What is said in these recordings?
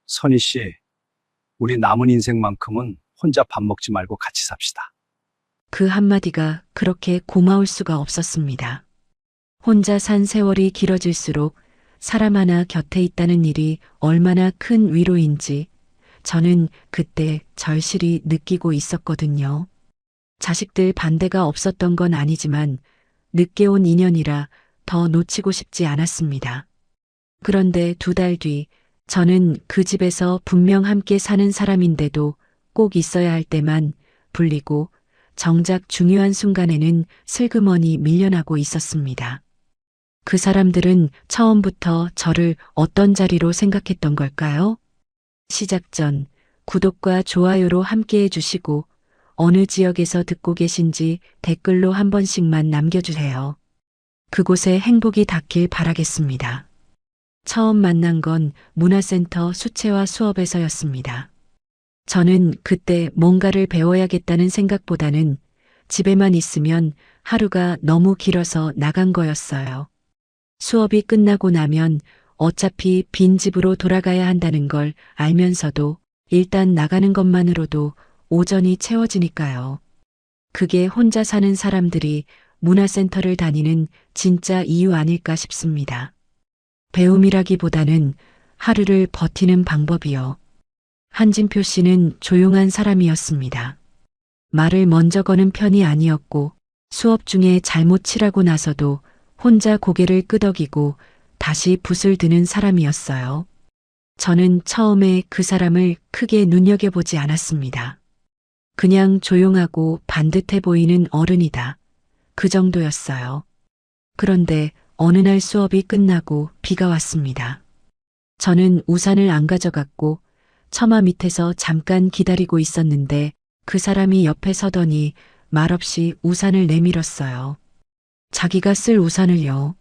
선희 씨, 우리 남은 인생만큼은 혼자 밥 먹지 말고 같이 삽시다. 그 한마디가 그렇게 고마울 수가 없었습니다. 혼자 산 세월이 길어질수록 사람 하나 곁에 있다는 일이 얼마나 큰 위로인지 저는 그때 절실히 느끼고 있었거든요. 자식들 반대가 없었던 건 아니지만 늦게 온 인연이라 더 놓치고 싶지 않았습니다. 그런데 2달 뒤 저는 그 집에서 분명 함께 사는 사람인데도 꼭 있어야 할 때만 불리고 정작 중요한 순간에는 슬그머니 밀려나고 있었습니다. 그 사람들은 처음부터 저를 어떤 자리로 생각했던 걸까요? 시작 전 구독과 좋아요로 함께 해주시고 어느 지역에서 듣고 계신지 댓글로 한 번씩만 남겨주세요. 그곳에 행복이 닿길 바라겠습니다. 처음 만난 건 문화센터 수채화 수업에서였습니다. 저는 그때 뭔가를 배워야겠다는 생각보다는 집에만 있으면 하루가 너무 길어서 나간 거였어요. 수업이 끝나고 나면 어차피 빈 집으로 돌아가야 한다는 걸 알면서도 일단 나가는 것만으로도 오전이 채워지니까요. 그게 혼자 사는 사람들이 문화센터를 다니는 진짜 이유 아닐까 싶습니다. 배움이라기보다는 하루를 버티는 방법이요. 한진표 씨는 조용한 사람이었습니다. 말을 먼저 거는 편이 아니었고 수업 중에 잘못 칠하고 나서도 혼자 고개를 끄덕이고 다시 붓을 드는 사람이었어요. 저는 처음에 그 사람을 크게 눈여겨보지 않았습니다. 그냥 조용하고 반듯해 보이는 어른이다. 그 정도였어요. 그런데 어느 날 수업이 끝나고 비가 왔습니다. 저는 우산을 안 가져갔고 처마 밑에서 잠깐 기다리고 있었는데 그 사람이 옆에 서더니 말없이 우산을 내밀었어요. 자기가 쓸 우산을요.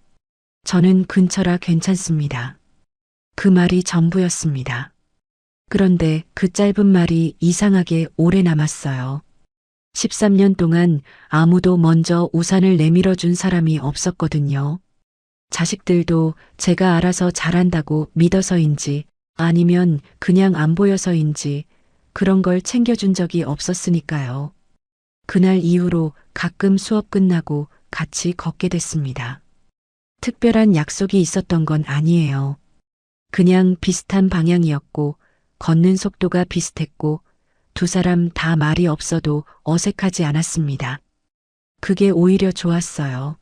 저는 근처라 괜찮습니다. 그 말이 전부였습니다. 그런데 그 짧은 말이 이상하게 오래 남았어요. 13년 동안 아무도 먼저 우산을 내밀어 준 사람이 없었거든요. 자식들도 제가 알아서 잘한다고 믿어서인지 아니면 그냥 안 보여서인지 그런 걸 챙겨준 적이 없었으니까요. 그날 이후로 가끔 수업 끝나고 같이 걷게 됐습니다. 특별한 약속이 있었던 건 아니에요. 그냥 비슷한 방향이었고 걷는 속도가 비슷했고 두 사람 다 말이 없어도 어색하지 않았습니다. 그게 오히려 좋았어요.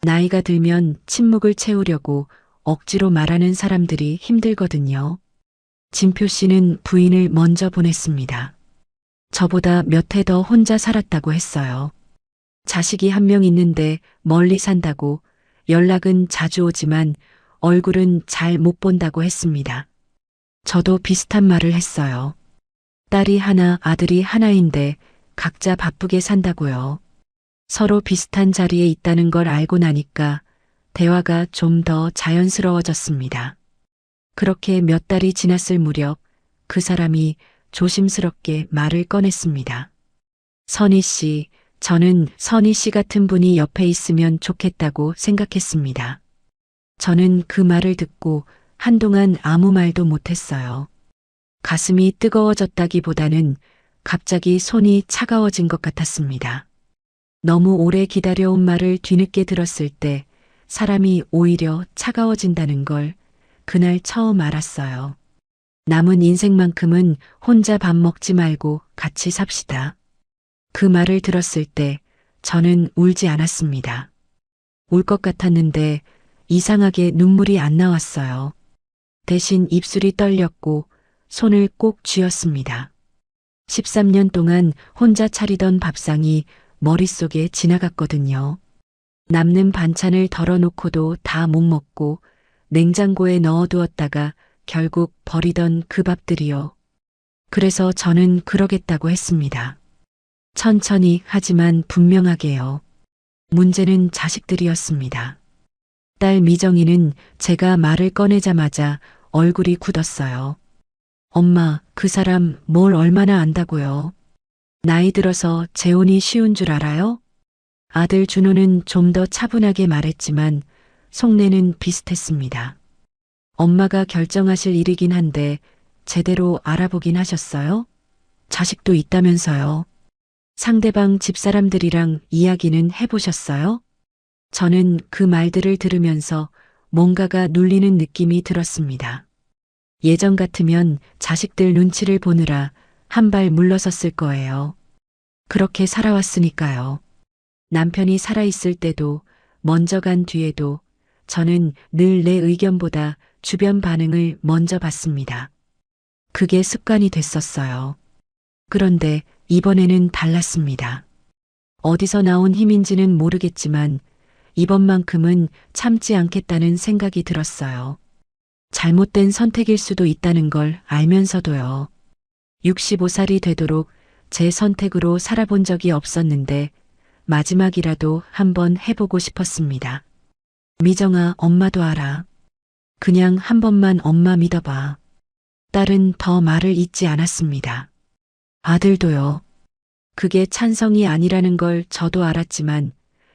나이가 들면 침묵을 채우려고 억지로 말하는 사람들이 힘들거든요. 진표 씨는 부인을 먼저 보냈습니다. 저보다 몇 해 더 혼자 살았다고 했어요. 자식이 1명 있는데 멀리 산다고 연락은 자주 오지만 얼굴은 잘 못 본다고 했습니다. 저도 비슷한 말을 했어요. 딸이 하나, 아들이 하나인데 각자 바쁘게 산다고요. 서로 비슷한 자리에 있다는 걸 알고 나니까 대화가 좀 더 자연스러워졌습니다. 그렇게 몇 달이 지났을 무렵 그 사람이 조심스럽게 말을 꺼냈습니다. 선희 씨, 저는 선희 씨 같은 분이 옆에 있으면 좋겠다고 생각했습니다. 저는 그 말을 듣고 한동안 아무 말도 못했어요. 가슴이 뜨거워졌다기보다는 갑자기 손이 차가워진 것 같았습니다. 너무 오래 기다려온 말을 뒤늦게 들었을 때 사람이 오히려 차가워진다는 걸 그날 처음 알았어요. 남은 인생만큼은 혼자 밥 먹지 말고 같이 삽시다. 그 말을 들었을 때 저는 울지 않았습니다. 울 것 같았는데 이상하게 눈물이 안 나왔어요. 대신 입술이 떨렸고 손을 꼭 쥐었습니다. 13년 동안 혼자 차리던 밥상이 머릿속에 지나갔거든요. 남는 반찬을 덜어놓고도 다 못 먹고 냉장고에 넣어두었다가 결국 버리던 그 밥들이요. 그래서 저는 그러겠다고 했습니다. 천천히 하지만 분명하게요. 문제는 자식들이었습니다. 딸 미정이는 제가 말을 꺼내자마자 얼굴이 굳었어요. 엄마, 그 사람 뭘 얼마나 안다고요? 나이 들어서 재혼이 쉬운 줄 알아요? 아들 준호는 좀 더 차분하게 말했지만 속내는 비슷했습니다. 엄마가 결정하실 일이긴 한데 제대로 알아보긴 하셨어요? 자식도 있다면서요. 상대방 집사람들이랑 이야기는 해보셨어요? 저는 그 말들을 들으면서 뭔가가 눌리는 느낌이 들었습니다. 예전 같으면 자식들 눈치를 보느라 한 발 물러섰을 거예요. 그렇게 살아왔으니까요. 남편이 살아있을 때도 먼저 간 뒤에도 저는 늘 내 의견보다 주변 반응을 먼저 봤습니다. 그게 습관이 됐었어요. 그런데 이번에는 달랐습니다. 어디서 나온 힘인지는 모르겠지만 이번만큼은 참지 않겠다는 생각이 들었어요. 잘못된 선택일 수도 있다는 걸 알면서도요. 65살이 되도록 제 선택으로 살아본 적이 없었는데 마지막이라도 한번 해보고 싶었습니다. 미정아, 엄마도 알아. 그냥 한 번만 엄마 믿어봐. 딸은 더 말을 잇지 않았습니다. 아들도요. 그게 찬성이 아니라는 걸 저도 알았지만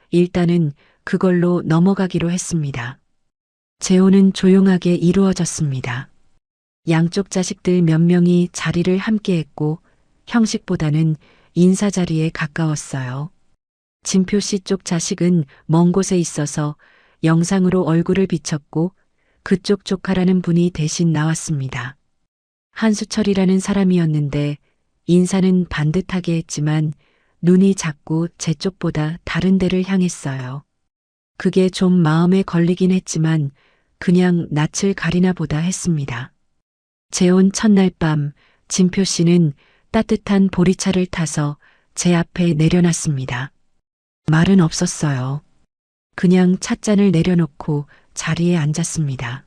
일단은 그걸로 넘어가기로 했습니다. 재혼은 조용하게 이루어졌습니다. 양쪽 자식들 몇 명이 자리를 함께했고 형식보다는 인사 자리에 가까웠어요. 진표 씨 쪽 자식은 먼 곳에 있어서 영상으로 얼굴을 비췄고 그쪽 조카라는 분이 대신 나왔습니다. 한수철이라는 사람이었는데 인사는 반듯하게 했지만 눈이 자꾸 제 쪽보다 다른 데를 향했어요. 그게 좀 마음에 걸리긴 했지만 그냥 낯을 가리나 보다 했습니다. 재혼 첫날 밤 진표 씨는 따뜻한 보리차를 타서 제 앞에 내려놨습니다. 말은 없었어요. 그냥 찻잔을 내려놓고 자리에 앉았습니다.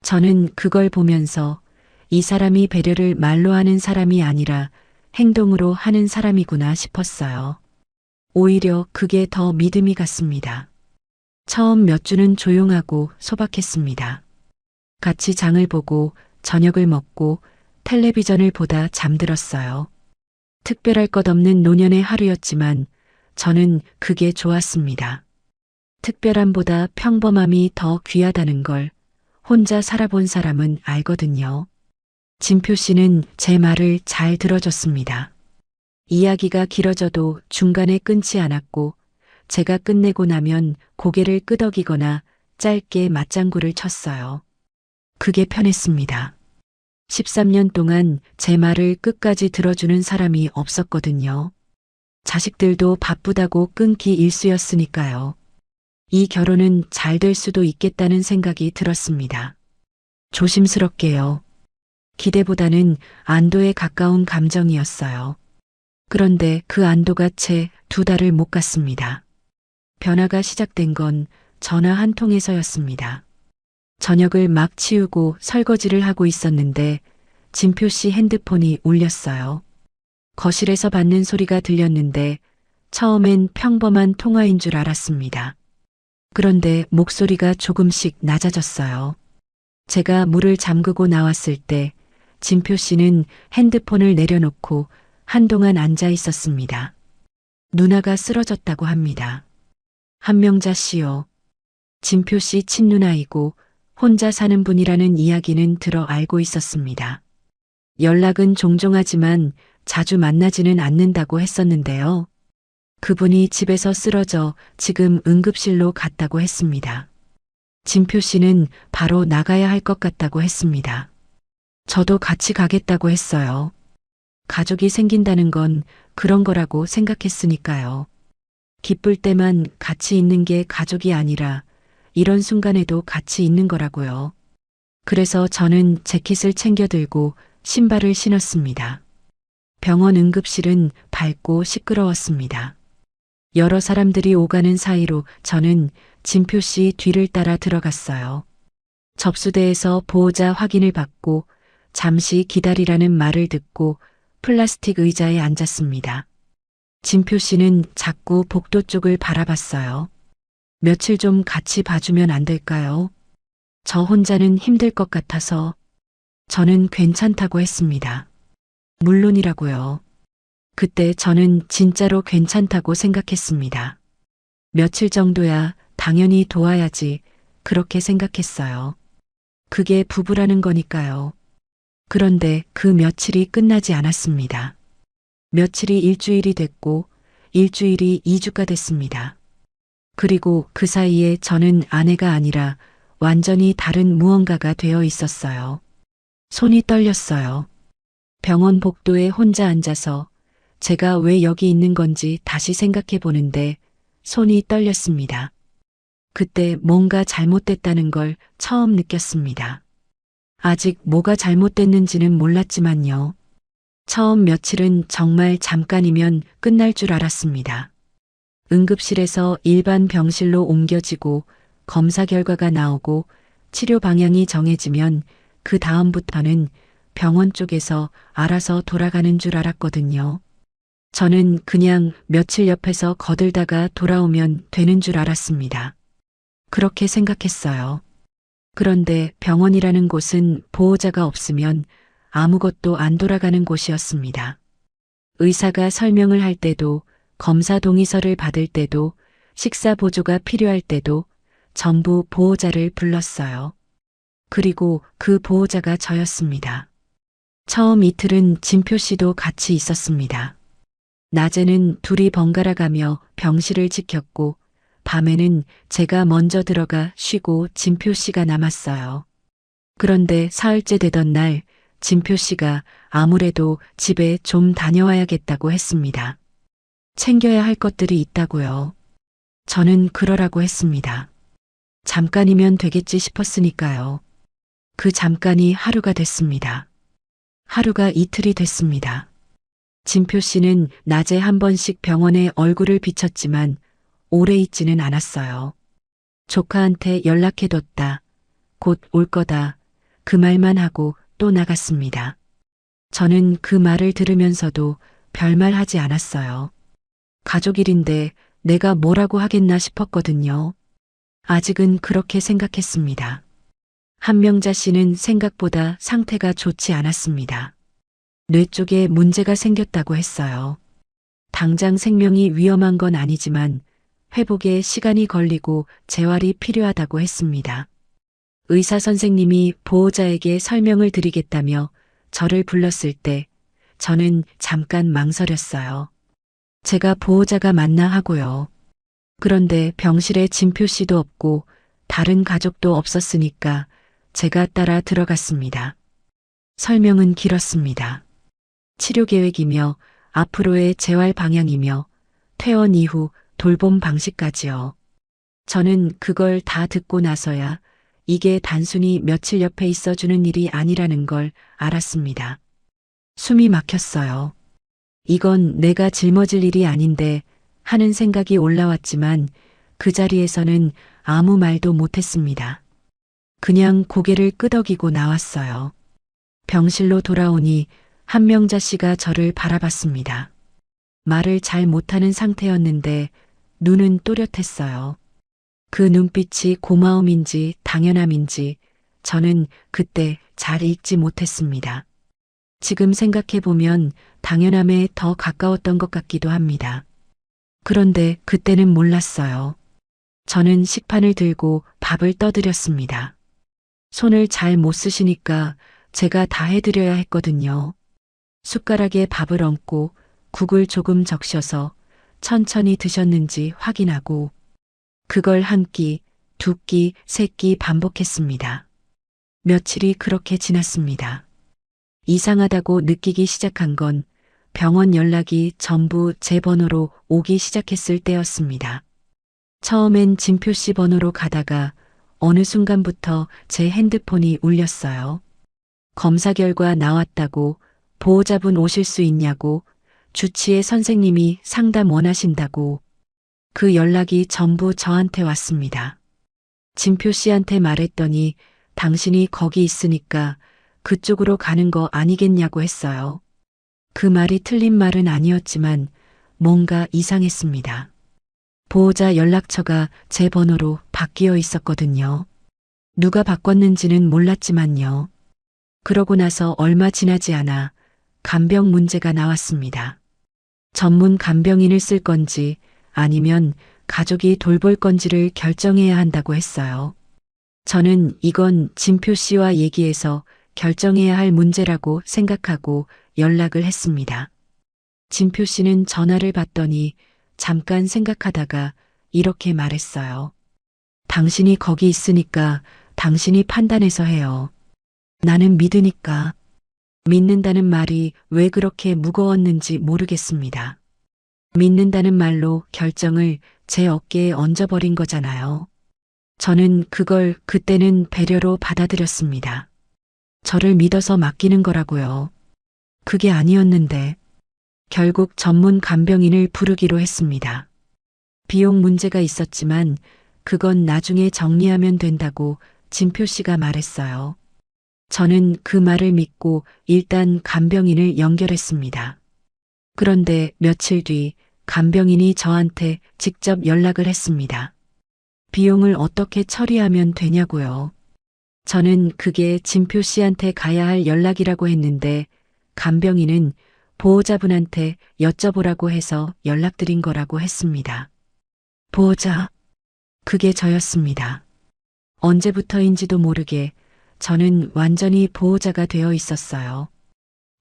저는 그걸 보면서 이 사람이 배려를 말로 하는 사람이 아니라 행동으로 하는 사람이구나 싶었어요. 오히려 그게 더 믿음이 갔습니다. 처음 몇 주는 조용하고 소박했습니다. 같이 장을 보고 저녁을 먹고 텔레비전을 보다 잠들었어요. 특별할 것 없는 노년의 하루였지만 저는 그게 좋았습니다. 특별함보다 평범함이 더 귀하다는 걸 혼자 살아본 사람은 알거든요. 진표 씨는 제 말을 잘 들어줬습니다. 이야기가 길어져도 중간에 끊지 않았고 제가 끝내고 나면 고개를 끄덕이거나 짧게 맞장구를 쳤어요. 그게 편했습니다. 13년 동안 제 말을 끝까지 들어주는 사람이 없었거든요. 자식들도 바쁘다고 끊기 일쑤였으니까요. 이 결혼은 잘 될 수도 있겠다는 생각이 들었습니다. 조심스럽게요. 기대보다는 안도에 가까운 감정이었어요. 그런데 그 안도가 채 2달을 못 갔습니다. 변화가 시작된 건 전화 한 통에서였습니다. 저녁을 막 치우고 설거지를 하고 있었는데 진표 씨 핸드폰이 울렸어요. 거실에서 받는 소리가 들렸는데 처음엔 평범한 통화인 줄 알았습니다. 그런데 목소리가 조금씩 낮아졌어요. 제가 문을 잠그고 나왔을 때 진표 씨는 핸드폰을 내려놓고 한동안 앉아 있었습니다. 누나가 쓰러졌다고 합니다. 한명자 씨요. 진표 씨 친누나이고 혼자 사는 분이라는 이야기는 들어 알고 있었습니다. 연락은 종종 하지만 자주 만나지는 않는다고 했었는데요. 그분이 집에서 쓰러져 지금 응급실로 갔다고 했습니다. 진표 씨는 바로 나가야 할 것 같다고 했습니다. 저도 같이 가겠다고 했어요. 가족이 생긴다는 건 그런 거라고 생각했으니까요. 기쁠 때만 같이 있는 게 가족이 아니라 이런 순간에도 같이 있는 거라고요. 그래서 저는 재킷을 챙겨 들고 신발을 신었습니다. 병원 응급실은 밝고 시끄러웠습니다. 여러 사람들이 오가는 사이로 저는 진표 씨 뒤를 따라 들어갔어요. 접수대에서 보호자 확인을 받고 잠시 기다리라는 말을 듣고 플라스틱 의자에 앉았습니다. 진표 씨는 자꾸 복도 쪽을 바라봤어요. 며칠 좀 같이 봐주면 안 될까요? 저 혼자는 힘들 것 같아서. 저는 괜찮다고 했습니다. 물론이라고요. 그때 저는 진짜로 괜찮다고 생각했습니다. 며칠 정도야 당연히 도와야지 그렇게 생각했어요. 그게 부부라는 거니까요. 그런데 그 며칠이 끝나지 않았습니다. 며칠이 일주일이 됐고 일주일이 2주가 됐습니다. 그리고 그 사이에 저는 아내가 아니라 완전히 다른 무언가가 되어 있었어요. 손이 떨렸어요. 병원 복도에 혼자 앉아서 제가 왜 여기 있는 건지 다시 생각해 보는데 손이 떨렸습니다. 그때 뭔가 잘못됐다는 걸 처음 느꼈습니다. 아직 뭐가 잘못됐는지는 몰랐지만요. 처음 며칠은 정말 잠깐이면 끝날 줄 알았습니다. 응급실에서 일반 병실로 옮겨지고 검사 결과가 나오고 치료 방향이 정해지면 그 다음부터는 병원 쪽에서 알아서 돌아가는 줄 알았거든요. 저는 그냥 며칠 옆에서 거들다가 돌아오면 되는 줄 알았습니다. 그렇게 생각했어요. 그런데 병원이라는 곳은 보호자가 없으면 아무것도 안 돌아가는 곳이었습니다. 의사가 설명을 할 때도, 검사 동의서를 받을 때도, 식사 보조가 필요할 때도 전부 보호자를 불렀어요. 그리고 그 보호자가 저였습니다. 처음 이틀은 진표 씨도 같이 있었습니다. 낮에는 둘이 번갈아 가며 병실을 지켰고, 밤에는 제가 먼저 들어가 쉬고 진표 씨가 남았어요. 그런데 사흘째 되던 날, 진표 씨가 아무래도 집에 좀 다녀와야겠다고 했습니다. 챙겨야 할 것들이 있다고요. 저는 그러라고 했습니다. 잠깐이면 되겠지 싶었으니까요. 그 잠깐이 하루가 됐습니다. 하루가 이틀이 됐습니다. 진표 씨는 낮에 한 번씩 병원에 얼굴을 비쳤지만 오래 있지는 않았어요. 조카한테 연락해뒀다. 곧 올 거다. 그 말만 하고 또 나갔습니다. 저는 그 말을 들으면서도 별말 하지 않았어요. 가족 일인데 내가 뭐라고 하겠나 싶었거든요. 아직은 그렇게 생각했습니다. 한명자 씨는 생각보다 상태가 좋지 않았습니다. 뇌 쪽에 문제가 생겼다고 했어요. 당장 생명이 위험한 건 아니지만 회복에 시간이 걸리고 재활이 필요하다고 했습니다. 의사 선생님이 보호자에게 설명을 드리겠다며 저를 불렀을 때 저는 잠깐 망설였어요. 제가 보호자가 맞나 하고요. 그런데 병실에 진표 씨도 없고 다른 가족도 없었으니까 제가 따라 들어갔습니다. 설명은 길었습니다. 치료 계획이며 앞으로의 재활 방향이며 퇴원 이후 돌봄 방식까지요. 저는 그걸 다 듣고 나서야 이게 단순히 며칠 옆에 있어주는 일이 아니라는 걸 알았습니다. 숨이 막혔어요. 이건 내가 짊어질 일이 아닌데 하는 생각이 올라왔지만 그 자리에서는 아무 말도 못했습니다. 그냥 고개를 끄덕이고 나왔어요. 병실로 돌아오니 한명자 씨가 저를 바라봤습니다. 말을 잘 못하는 상태였는데 눈은 또렷했어요. 그 눈빛이 고마움인지 당연함인지 저는 그때 잘 읽지 못했습니다. 지금 생각해보면 당연함에 더 가까웠던 것 같기도 합니다. 그런데 그때는 몰랐어요. 저는 식판을 들고 밥을 떠드렸습니다. 손을 잘 못 쓰시니까 제가 다 해드려야 했거든요. 숟가락에 밥을 얹고 국을 조금 적셔서 천천히 드셨는지 확인하고 그걸 한 끼, 두 끼, 세 끼 반복했습니다. 며칠이 그렇게 지났습니다. 이상하다고 느끼기 시작한 건 병원 연락이 전부 제 번호로 오기 시작했을 때였습니다. 처음엔 진표 씨 번호로 가다가 어느 순간부터 제 핸드폰이 울렸어요. 검사 결과 나왔다고, 보호자분 오실 수 있냐고, 주치의 선생님이 상담 원하신다고. 그 연락이 전부 저한테 왔습니다. 진표 씨한테 말했더니 당신이 거기 있으니까 그쪽으로 가는 거 아니겠냐고 했어요. 그 말이 틀린 말은 아니었지만 뭔가 이상했습니다. 보호자 연락처가 제 번호로 바뀌어 있었거든요. 누가 바꿨는지는 몰랐지만요. 그러고 나서 얼마 지나지 않아 간병 문제가 나왔습니다. 전문 간병인을 쓸 건지 아니면 가족이 돌볼 건지를 결정해야 한다고 했어요. 저는 이건 진표 씨와 얘기해서 결정해야 할 문제라고 생각하고 연락을 했습니다. 진표 씨는 전화를 받더니 잠깐 생각하다가 이렇게 말했어요. 당신이 거기 있으니까 당신이 판단해서 해요. 나는 믿으니까. 믿는다는 말이 왜 그렇게 무거웠는지 모르겠습니다. 믿는다는 말로 결정을 제 어깨에 얹어버린 거잖아요. 저는 그걸 그때는 배려로 받아들였습니다. 저를 믿어서 맡기는 거라고요. 그게 아니었는데 결국 전문 간병인을 부르기로 했습니다. 비용 문제가 있었지만 그건 나중에 정리하면 된다고 진표 씨가 말했어요. 저는 그 말을 믿고 일단 간병인을 연결했습니다. 그런데 며칠 뒤 간병인이 저한테 직접 연락을 했습니다. 비용을 어떻게 처리하면 되냐고요. 저는 그게 진표 씨한테 가야 할 연락이라고 했는데 간병인은 보호자분한테 여쭤보라고 해서 연락드린 거라고 했습니다. 보호자, 그게 저였습니다. 언제부터인지도 모르게 저는 완전히 보호자가 되어 있었어요.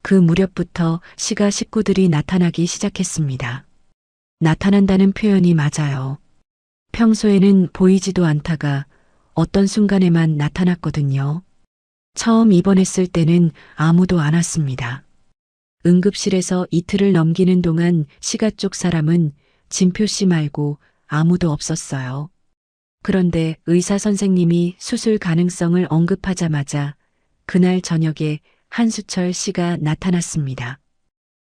그 무렵부터 시가 식구들이 나타나기 시작했습니다. 나타난다는 표현이 맞아요. 평소에는 보이지도 않다가 어떤 순간에만 나타났거든요. 처음 입원했을 때는 아무도 안 왔습니다. 응급실에서 이틀을 넘기는 동안 시가 쪽 사람은 진표 씨 말고 아무도 없었어요. 그런데 의사 선생님이 수술 가능성을 언급하자마자 그날 저녁에 한수철 씨가 나타났습니다.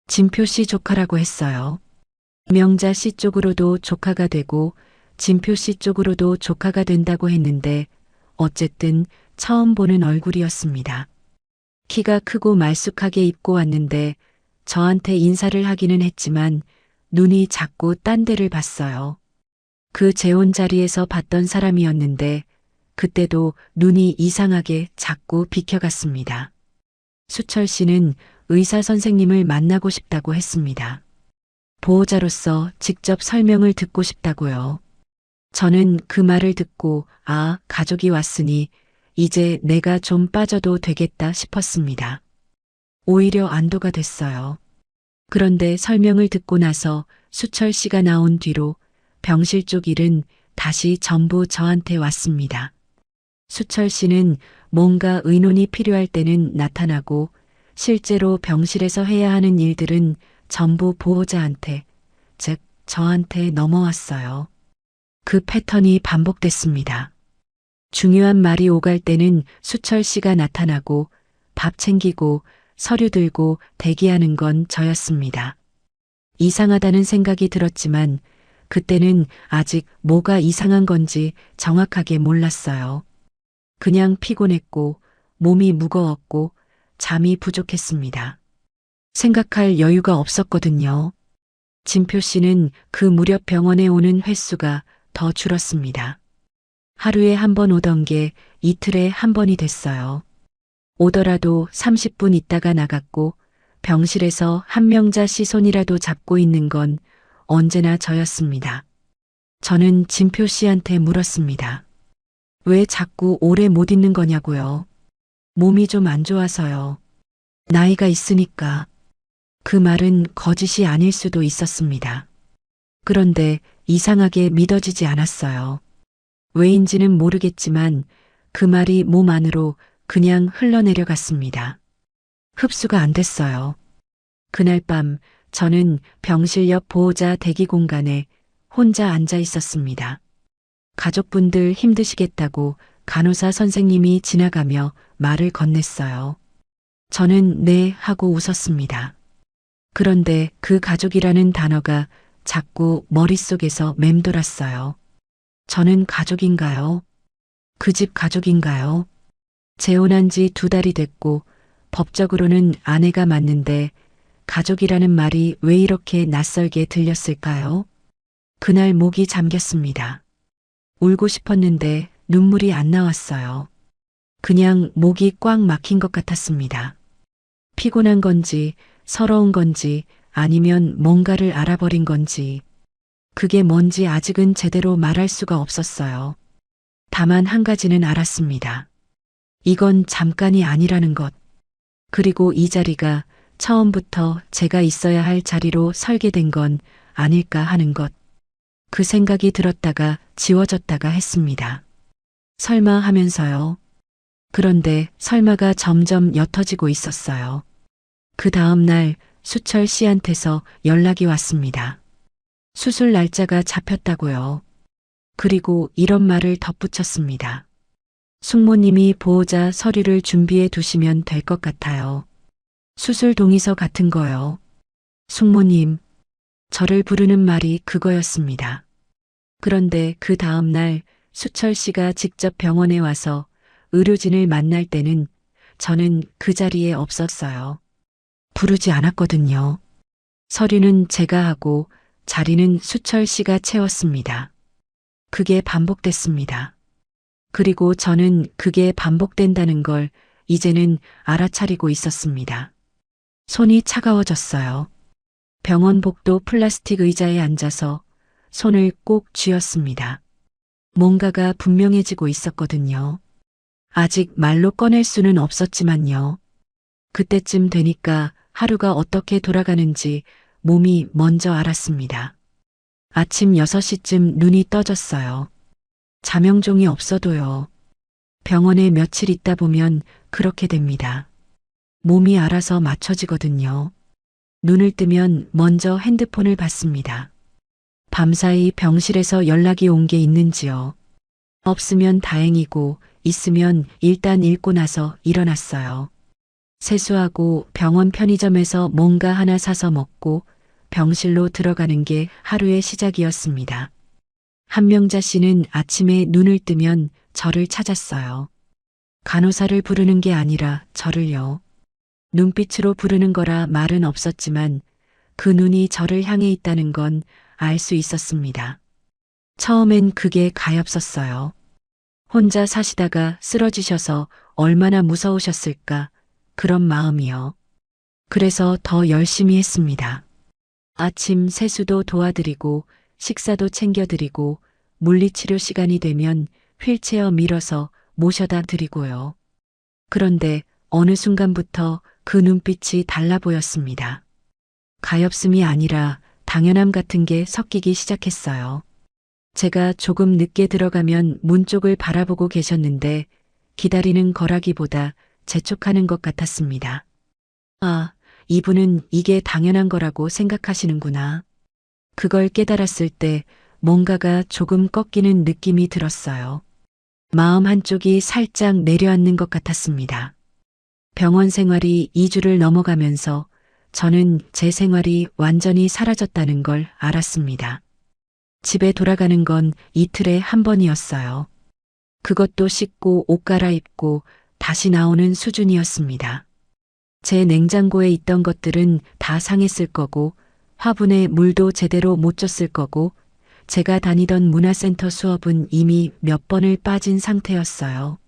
진표 씨 조카라고 했어요. 명자 씨 쪽으로도 조카가 되고 진표 씨 쪽으로도 조카가 된다고 했는데 어쨌든 처음 보는 얼굴이었습니다. 키가 크고 말쑥하게 입고 왔는데 저한테 인사를 하기는 했지만 눈이 자꾸 딴 데를 봤어요. 그 재혼 자리에서 봤던 사람이었는데 그때도 눈이 이상하게 자꾸 비켜갔습니다. 수철 씨는 의사 선생님을 만나고 싶다고 했습니다. 보호자로서 직접 설명을 듣고 싶다고요. 저는 그 말을 듣고 가족이 왔으니 이제 내가 좀 빠져도 되겠다 싶었습니다. 오히려 안도가 됐어요. 그런데 설명을 듣고 나서 수철 씨가 나온 뒤로 병실 쪽 일은 다시 전부 저한테 왔습니다. 수철 씨는 뭔가 의논이 필요할 때는 나타나고 실제로 병실에서 해야 하는 일들은 전부 보호자한테, 즉 저한테 넘어왔어요. 그 패턴이 반복됐습니다. 중요한 말이 오갈 때는 수철 씨가 나타나고 밥 챙기고 서류 들고 대기하는 건 저였습니다. 이상하다는 생각이 들었지만 그때는 아직 뭐가 이상한 건지 정확하게 몰랐어요. 그냥 피곤했고 몸이 무거웠고 잠이 부족했습니다. 생각할 여유가 없었거든요. 진표 씨는 그 무렵 병원에 오는 횟수가 더 줄었습니다. 하루에 한 번 오던 게 이틀에 한 번이 됐어요. 오더라도 30분 있다가 나갔고 병실에서 한명자 씨 손이라도 잡고 있는 건 언제나 저였습니다. 저는 진표 씨한테 물었습니다. 왜 자꾸 오래 못 있는 거냐고요. 몸이 좀 안 좋아서요. 나이가 있으니까. 그 말은 거짓이 아닐 수도 있었습니다. 그런데 이상하게 믿어지지 않았어요. 왜인지는 모르겠지만 그 말이 몸 안으로 그냥 흘러내려갔습니다. 흡수가 안 됐어요. 그날 밤 저는 병실 옆 보호자 대기 공간에 혼자 앉아 있었습니다. 가족분들 힘드시겠다고 간호사 선생님이 지나가며 말을 건넸어요. 저는 네 하고 웃었습니다. 그런데 그 가족이라는 단어가 자꾸 머릿속에서 맴돌았어요. 저는 가족인가요? 그 집 가족인가요? 재혼한 지 2달이 됐고 법적으로는 아내가 맞는데 가족이라는 말이 왜 이렇게 낯설게 들렸을까요? 그날 목이 잠겼습니다. 울고 싶었는데 눈물이 안 나왔어요. 그냥 목이 꽉 막힌 것 같았습니다. 피곤한 건지 서러운 건지 아니면 뭔가를 알아버린 건지 그게 뭔지 아직은 제대로 말할 수가 없었어요. 다만 한 가지는 알았습니다. 이건 잠깐이 아니라는 것. 그리고 이 자리가 처음부터 제가 있어야 할 자리로 설계된 건 아닐까 하는 것. 그 생각이 들었다가 지워졌다가 했습니다. 설마 하면서요. 그런데 설마가 점점 옅어지고 있었어요. 그 다음 날 수철 씨한테서 연락이 왔습니다. 수술 날짜가 잡혔다고요. 그리고 이런 말을 덧붙였습니다. 숙모님이 보호자 서류를 준비해 두시면 될 것 같아요. 수술 동의서 같은 거요. 숙모님, 저를 부르는 말이 그거였습니다. 그런데 그 다음 날 수철 씨가 직접 병원에 와서 의료진을 만날 때는 저는 그 자리에 없었어요. 부르지 않았거든요. 서류는 제가 하고 자리는 수철 씨가 채웠습니다. 그게 반복됐습니다. 그리고 저는 그게 반복된다는 걸 이제는 알아차리고 있었습니다. 손이 차가워졌어요. 병원 복도 플라스틱 의자에 앉아서 손을 꼭 쥐었습니다. 뭔가가 분명해지고 있었거든요. 아직 말로 꺼낼 수는 없었지만요. 그때쯤 되니까 하루가 어떻게 돌아가는지 몸이 먼저 알았습니다. 아침 6시쯤 눈이 떠졌어요. 자명종이 없어도요. 병원에 며칠 있다 보면 그렇게 됩니다. 몸이 알아서 맞춰지거든요. 눈을 뜨면 먼저 핸드폰을 받습니다. 밤사이 병실에서 연락이 온 게 있는지요. 없으면 다행이고 있으면 일단 읽고 나서 일어났어요. 세수하고 병원 편의점에서 뭔가 하나 사서 먹고 병실로 들어가는 게 하루의 시작이었습니다. 한명자 씨는 아침에 눈을 뜨면 저를 찾았어요. 간호사를 부르는 게 아니라 저를요. 눈빛으로 부르는 거라 말은 없었지만 그 눈이 저를 향해 있다는 건 알 수 있었습니다. 처음엔 그게 가엾었어요. 혼자 사시다가 쓰러지셔서 얼마나 무서우셨을까 그런 마음이요. 그래서 더 열심히 했습니다. 아침 세수도 도와드리고 식사도 챙겨드리고 물리치료 시간이 되면 휠체어 밀어서 모셔다 드리고요. 그런데 어느 순간부터 그 눈빛이 달라 보였습니다. 가엾음이 아니라 당연함 같은 게 섞이기 시작했어요. 제가 조금 늦게 들어가면 문 쪽을 바라보고 계셨는데 기다리는 거라기보다 재촉하는 것 같았습니다. 아, 이분은 이게 당연한 거라고 생각하시는구나. 그걸 깨달았을 때 뭔가가 조금 꺾이는 느낌이 들었어요. 마음 한쪽이 살짝 내려앉는 것 같았습니다. 병원 생활이 2주를 넘어가면서 저는 제 생활이 완전히 사라졌다는 걸 알았습니다. 집에 돌아가는 건 이틀에 한 번이었어요. 그것도 씻고 옷 갈아입고 다시 나오는 수준이었습니다. 제 냉장고에 있던 것들은 다 상했을 거고 화분에 물도 제대로 못 줬을 거고 제가 다니던 문화센터 수업은 이미 몇 번을 빠진 상태였어요.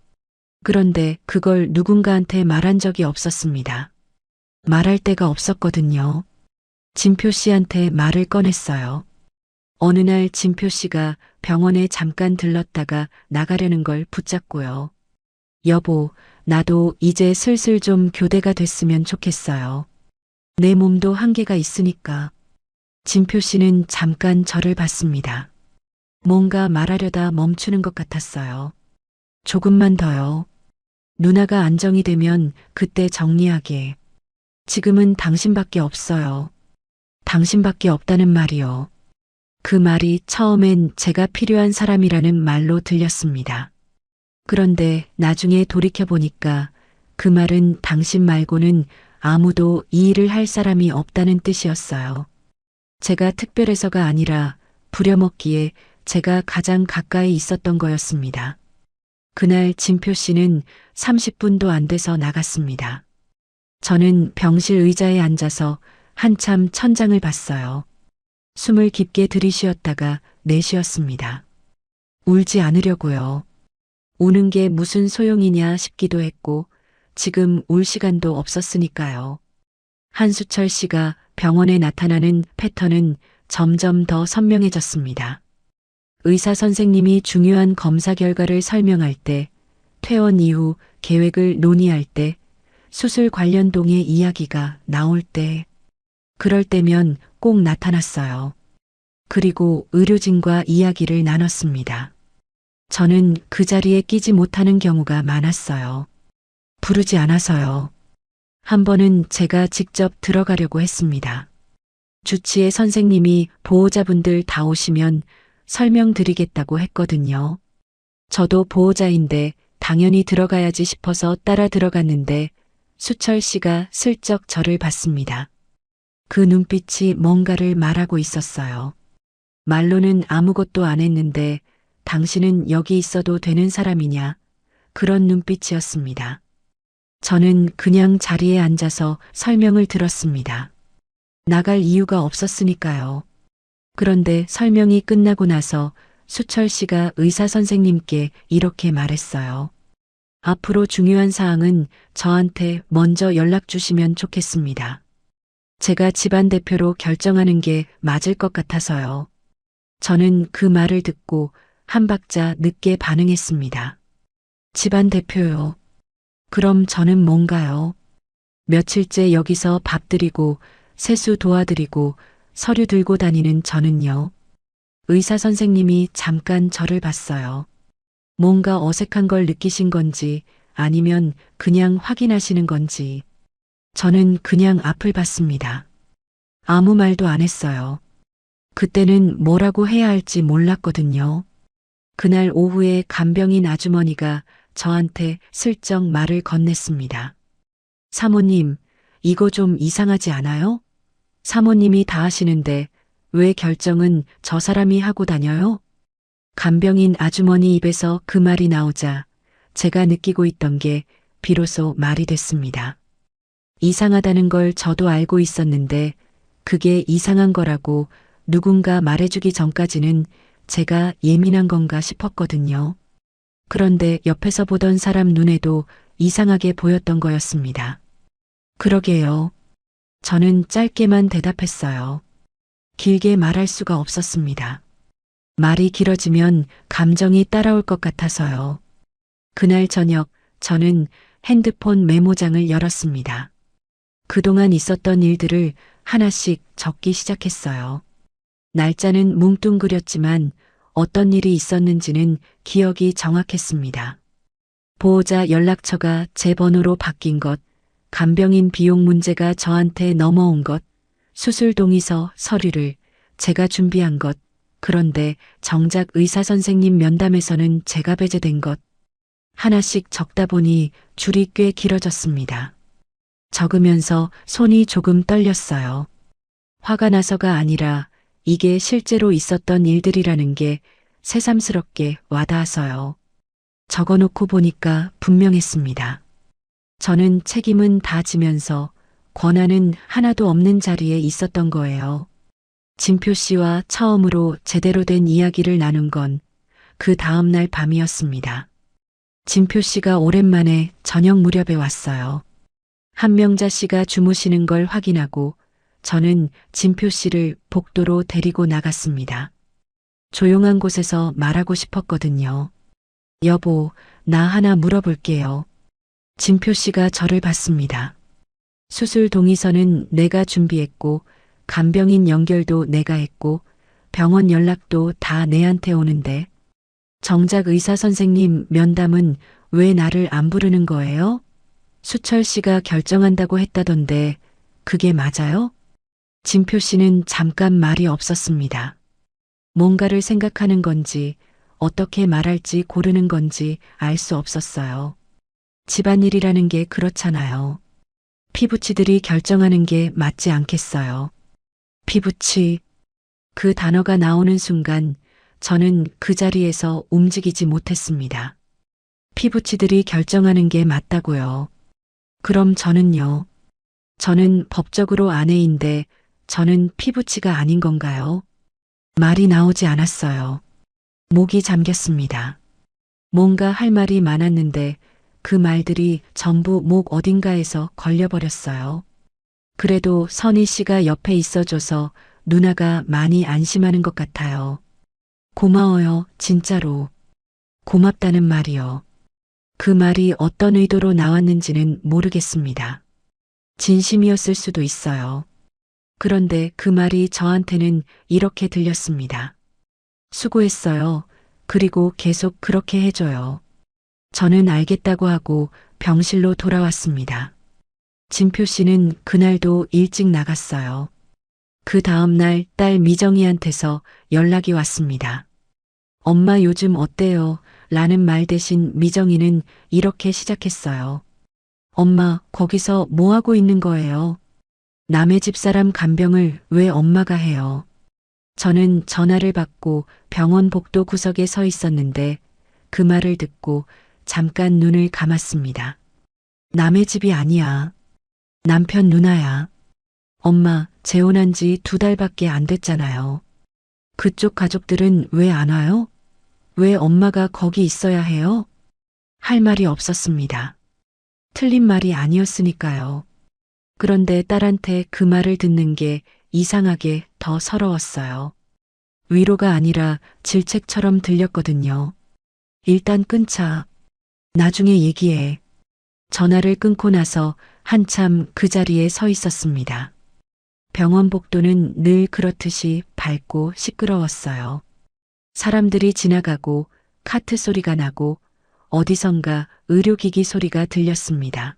그런데 그걸 누군가한테 말한 적이 없었습니다. 말할 데가 없었거든요. 진표 씨한테 말을 꺼냈어요. 어느 날 진표 씨가 병원에 잠깐 들렀다가 나가려는 걸 붙잡고요. 여보, 나도 이제 슬슬 좀 교대가 됐으면 좋겠어요. 내 몸도 한계가 있으니까. 진표 씨는 잠깐 저를 봤습니다. 뭔가 말하려다 멈추는 것 같았어요. 조금만 더요. 누나가 안정이 되면 그때 정리하게. 지금은 당신밖에 없어요. 당신밖에 없다는 말이요. 그 말이 처음엔 제가 필요한 사람이라는 말로 들렸습니다. 그런데 나중에 돌이켜보니까 그 말은 당신 말고는 아무도 이 일을 할 사람이 없다는 뜻이었어요. 제가 특별해서가 아니라 부려먹기에 제가 가장 가까이 있었던 거였습니다. 그날 진표 씨는 30분도 안 돼서 나갔습니다. 저는 병실 의자에 앉아서 한참 천장을 봤어요. 숨을 깊게 들이쉬었다가 내쉬었습니다. 울지 않으려고요. 우는 게 무슨 소용이냐 싶기도 했고 지금 울 시간도 없었으니까요. 한수철 씨가 병원에 나타나는 패턴은 점점 더 선명해졌습니다. 의사 선생님이 중요한 검사 결과를 설명할 때, 퇴원 이후 계획을 논의할 때, 수술 관련 동의 이야기가 나올 때, 그럴 때면 꼭 나타났어요. 그리고 의료진과 이야기를 나눴습니다. 저는 그 자리에 끼지 못하는 경우가 많았어요. 부르지 않아서요. 한 번은 제가 직접 들어가려고 했습니다. 주치의 선생님이 보호자분들 다 오시면 설명드리겠다고 했거든요. 저도 보호자인데 당연히 들어가야지 싶어서 따라 들어갔는데 수철 씨가 슬쩍 저를 봤습니다. 그 눈빛이 뭔가를 말하고 있었어요. 말로는 아무것도 안 했는데 당신은 여기 있어도 되는 사람이냐? 그런 눈빛이었습니다. 저는 그냥 자리에 앉아서 설명을 들었습니다. 나갈 이유가 없었으니까요. 그런데 설명이 끝나고 나서 수철 씨가 의사 선생님께 이렇게 말했어요. 앞으로 중요한 사항은 저한테 먼저 연락 주시면 좋겠습니다. 제가 집안 대표로 결정하는 게 맞을 것 같아서요. 저는 그 말을 듣고 한 박자 늦게 반응했습니다. 집안 대표요. 그럼 저는 뭔가요? 며칠째 여기서 밥 드리고 세수 도와드리고 서류 들고 다니는 저는요. 의사 선생님이 잠깐 저를 봤어요. 뭔가 어색한 걸 느끼신 건지 아니면 그냥 확인하시는 건지. 저는 그냥 앞을 봤습니다. 아무 말도 안 했어요. 그때는 뭐라고 해야 할지 몰랐거든요. 그날 오후에 간병인 아주머니가 저한테 슬쩍 말을 건넸습니다. 사모님, 이거 좀 이상하지 않아요? 사모님이 다 하시는데 왜 결정은 저 사람이 하고 다녀요? 간병인 아주머니 입에서 그 말이 나오자 제가 느끼고 있던 게 비로소 말이 됐습니다. 이상하다는 걸 저도 알고 있었는데 그게 이상한 거라고 누군가 말해주기 전까지는 제가 예민한 건가 싶었거든요. 그런데 옆에서 보던 사람 눈에도 이상하게 보였던 거였습니다. 그러게요. 저는 짧게만 대답했어요. 길게 말할 수가 없었습니다. 말이 길어지면 감정이 따라올 것 같아서요. 그날 저녁 저는 핸드폰 메모장을 열었습니다. 그동안 있었던 일들을 하나씩 적기 시작했어요. 날짜는 뭉뚱그렸지만 어떤 일이 있었는지는 기억이 정확했습니다. 보호자 연락처가 제 번호로 바뀐 것, 간병인 비용 문제가 저한테 넘어온 것, 수술 동의서 서류를 제가 준비한 것, 그런데 정작 의사 선생님 면담에서는 제가 배제된 것. 하나씩 적다 보니 줄이 꽤 길어졌습니다. 적으면서 손이 조금 떨렸어요. 화가 나서가 아니라 이게 실제로 있었던 일들이라는 게 새삼스럽게 와닿아서요. 적어놓고 보니까 분명했습니다. 저는 책임은 다 지면서 권한은 하나도 없는 자리에 있었던 거예요. 진표 씨와 처음으로 제대로 된 이야기를 나눈 건 그 다음 날 밤이었습니다. 진표 씨가 오랜만에 저녁 무렵에 왔어요. 한명자 씨가 주무시는 걸 확인하고 저는 진표 씨를 복도로 데리고 나갔습니다. 조용한 곳에서 말하고 싶었거든요. 여보, 나 하나 물어볼게요. 진표 씨가 저를 봤습니다. 수술 동의서는 내가 준비했고 간병인 연결도 내가 했고 병원 연락도 다 내한테 오는데 정작 의사 선생님 면담은 왜 나를 안 부르는 거예요? 수철 씨가 결정한다고 했다던데 그게 맞아요? 진표 씨는 잠깐 말이 없었습니다. 뭔가를 생각하는 건지 어떻게 말할지 고르는 건지 알 수 없었어요. 집안일이라는 게 그렇잖아요. 피부치들이 결정하는 게 맞지 않겠어요. 피부치. 그 단어가 나오는 순간 저는 그 자리에서 움직이지 못했습니다. 피부치들이 결정하는 게 맞다고요. 그럼 저는요? 저는 법적으로 아내인데 저는 피부치가 아닌 건가요? 말이 나오지 않았어요. 목이 잠겼습니다. 뭔가 할 말이 많았는데 그 말들이 전부 목 어딘가에서 걸려버렸어요. 그래도 선희 씨가 옆에 있어줘서 누나가 많이 안심하는 것 같아요. 고마워요, 진짜로. 고맙다는 말이요. 그 말이 어떤 의도로 나왔는지는 모르겠습니다. 진심이었을 수도 있어요. 그런데 그 말이 저한테는 이렇게 들렸습니다. 수고했어요. 그리고 계속 그렇게 해줘요. 저는 알겠다고 하고 병실로 돌아왔습니다. 진표 씨는 그날도 일찍 나갔어요. 그 다음날 딸 미정이한테서 연락이 왔습니다. 엄마 요즘 어때요? 라는 말 대신 미정이는 이렇게 시작했어요. 엄마, 거기서 뭐 하고 있는 거예요? 남의 집 사람 간병을 왜 엄마가 해요? 저는 전화를 받고 병원 복도 구석에 서 있었는데 그 말을 듣고 잠깐 눈을 감았습니다. 남의 집이 아니야. 남편 누나야. 엄마, 재혼한 지 2달밖에 안 됐잖아요. 그쪽 가족들은 왜 안 와요? 왜 엄마가 거기 있어야 해요? 할 말이 없었습니다. 틀린 말이 아니었으니까요. 그런데 딸한테 그 말을 듣는 게 이상하게 더 서러웠어요. 위로가 아니라 질책처럼 들렸거든요. 일단 끊자. 나중에 얘기해. 전화를 끊고 나서 한참 그 자리에 서 있었습니다. 병원 복도는 늘 그렇듯이 밝고 시끄러웠어요. 사람들이 지나가고 카트 소리가 나고 어디선가 의료기기 소리가 들렸습니다.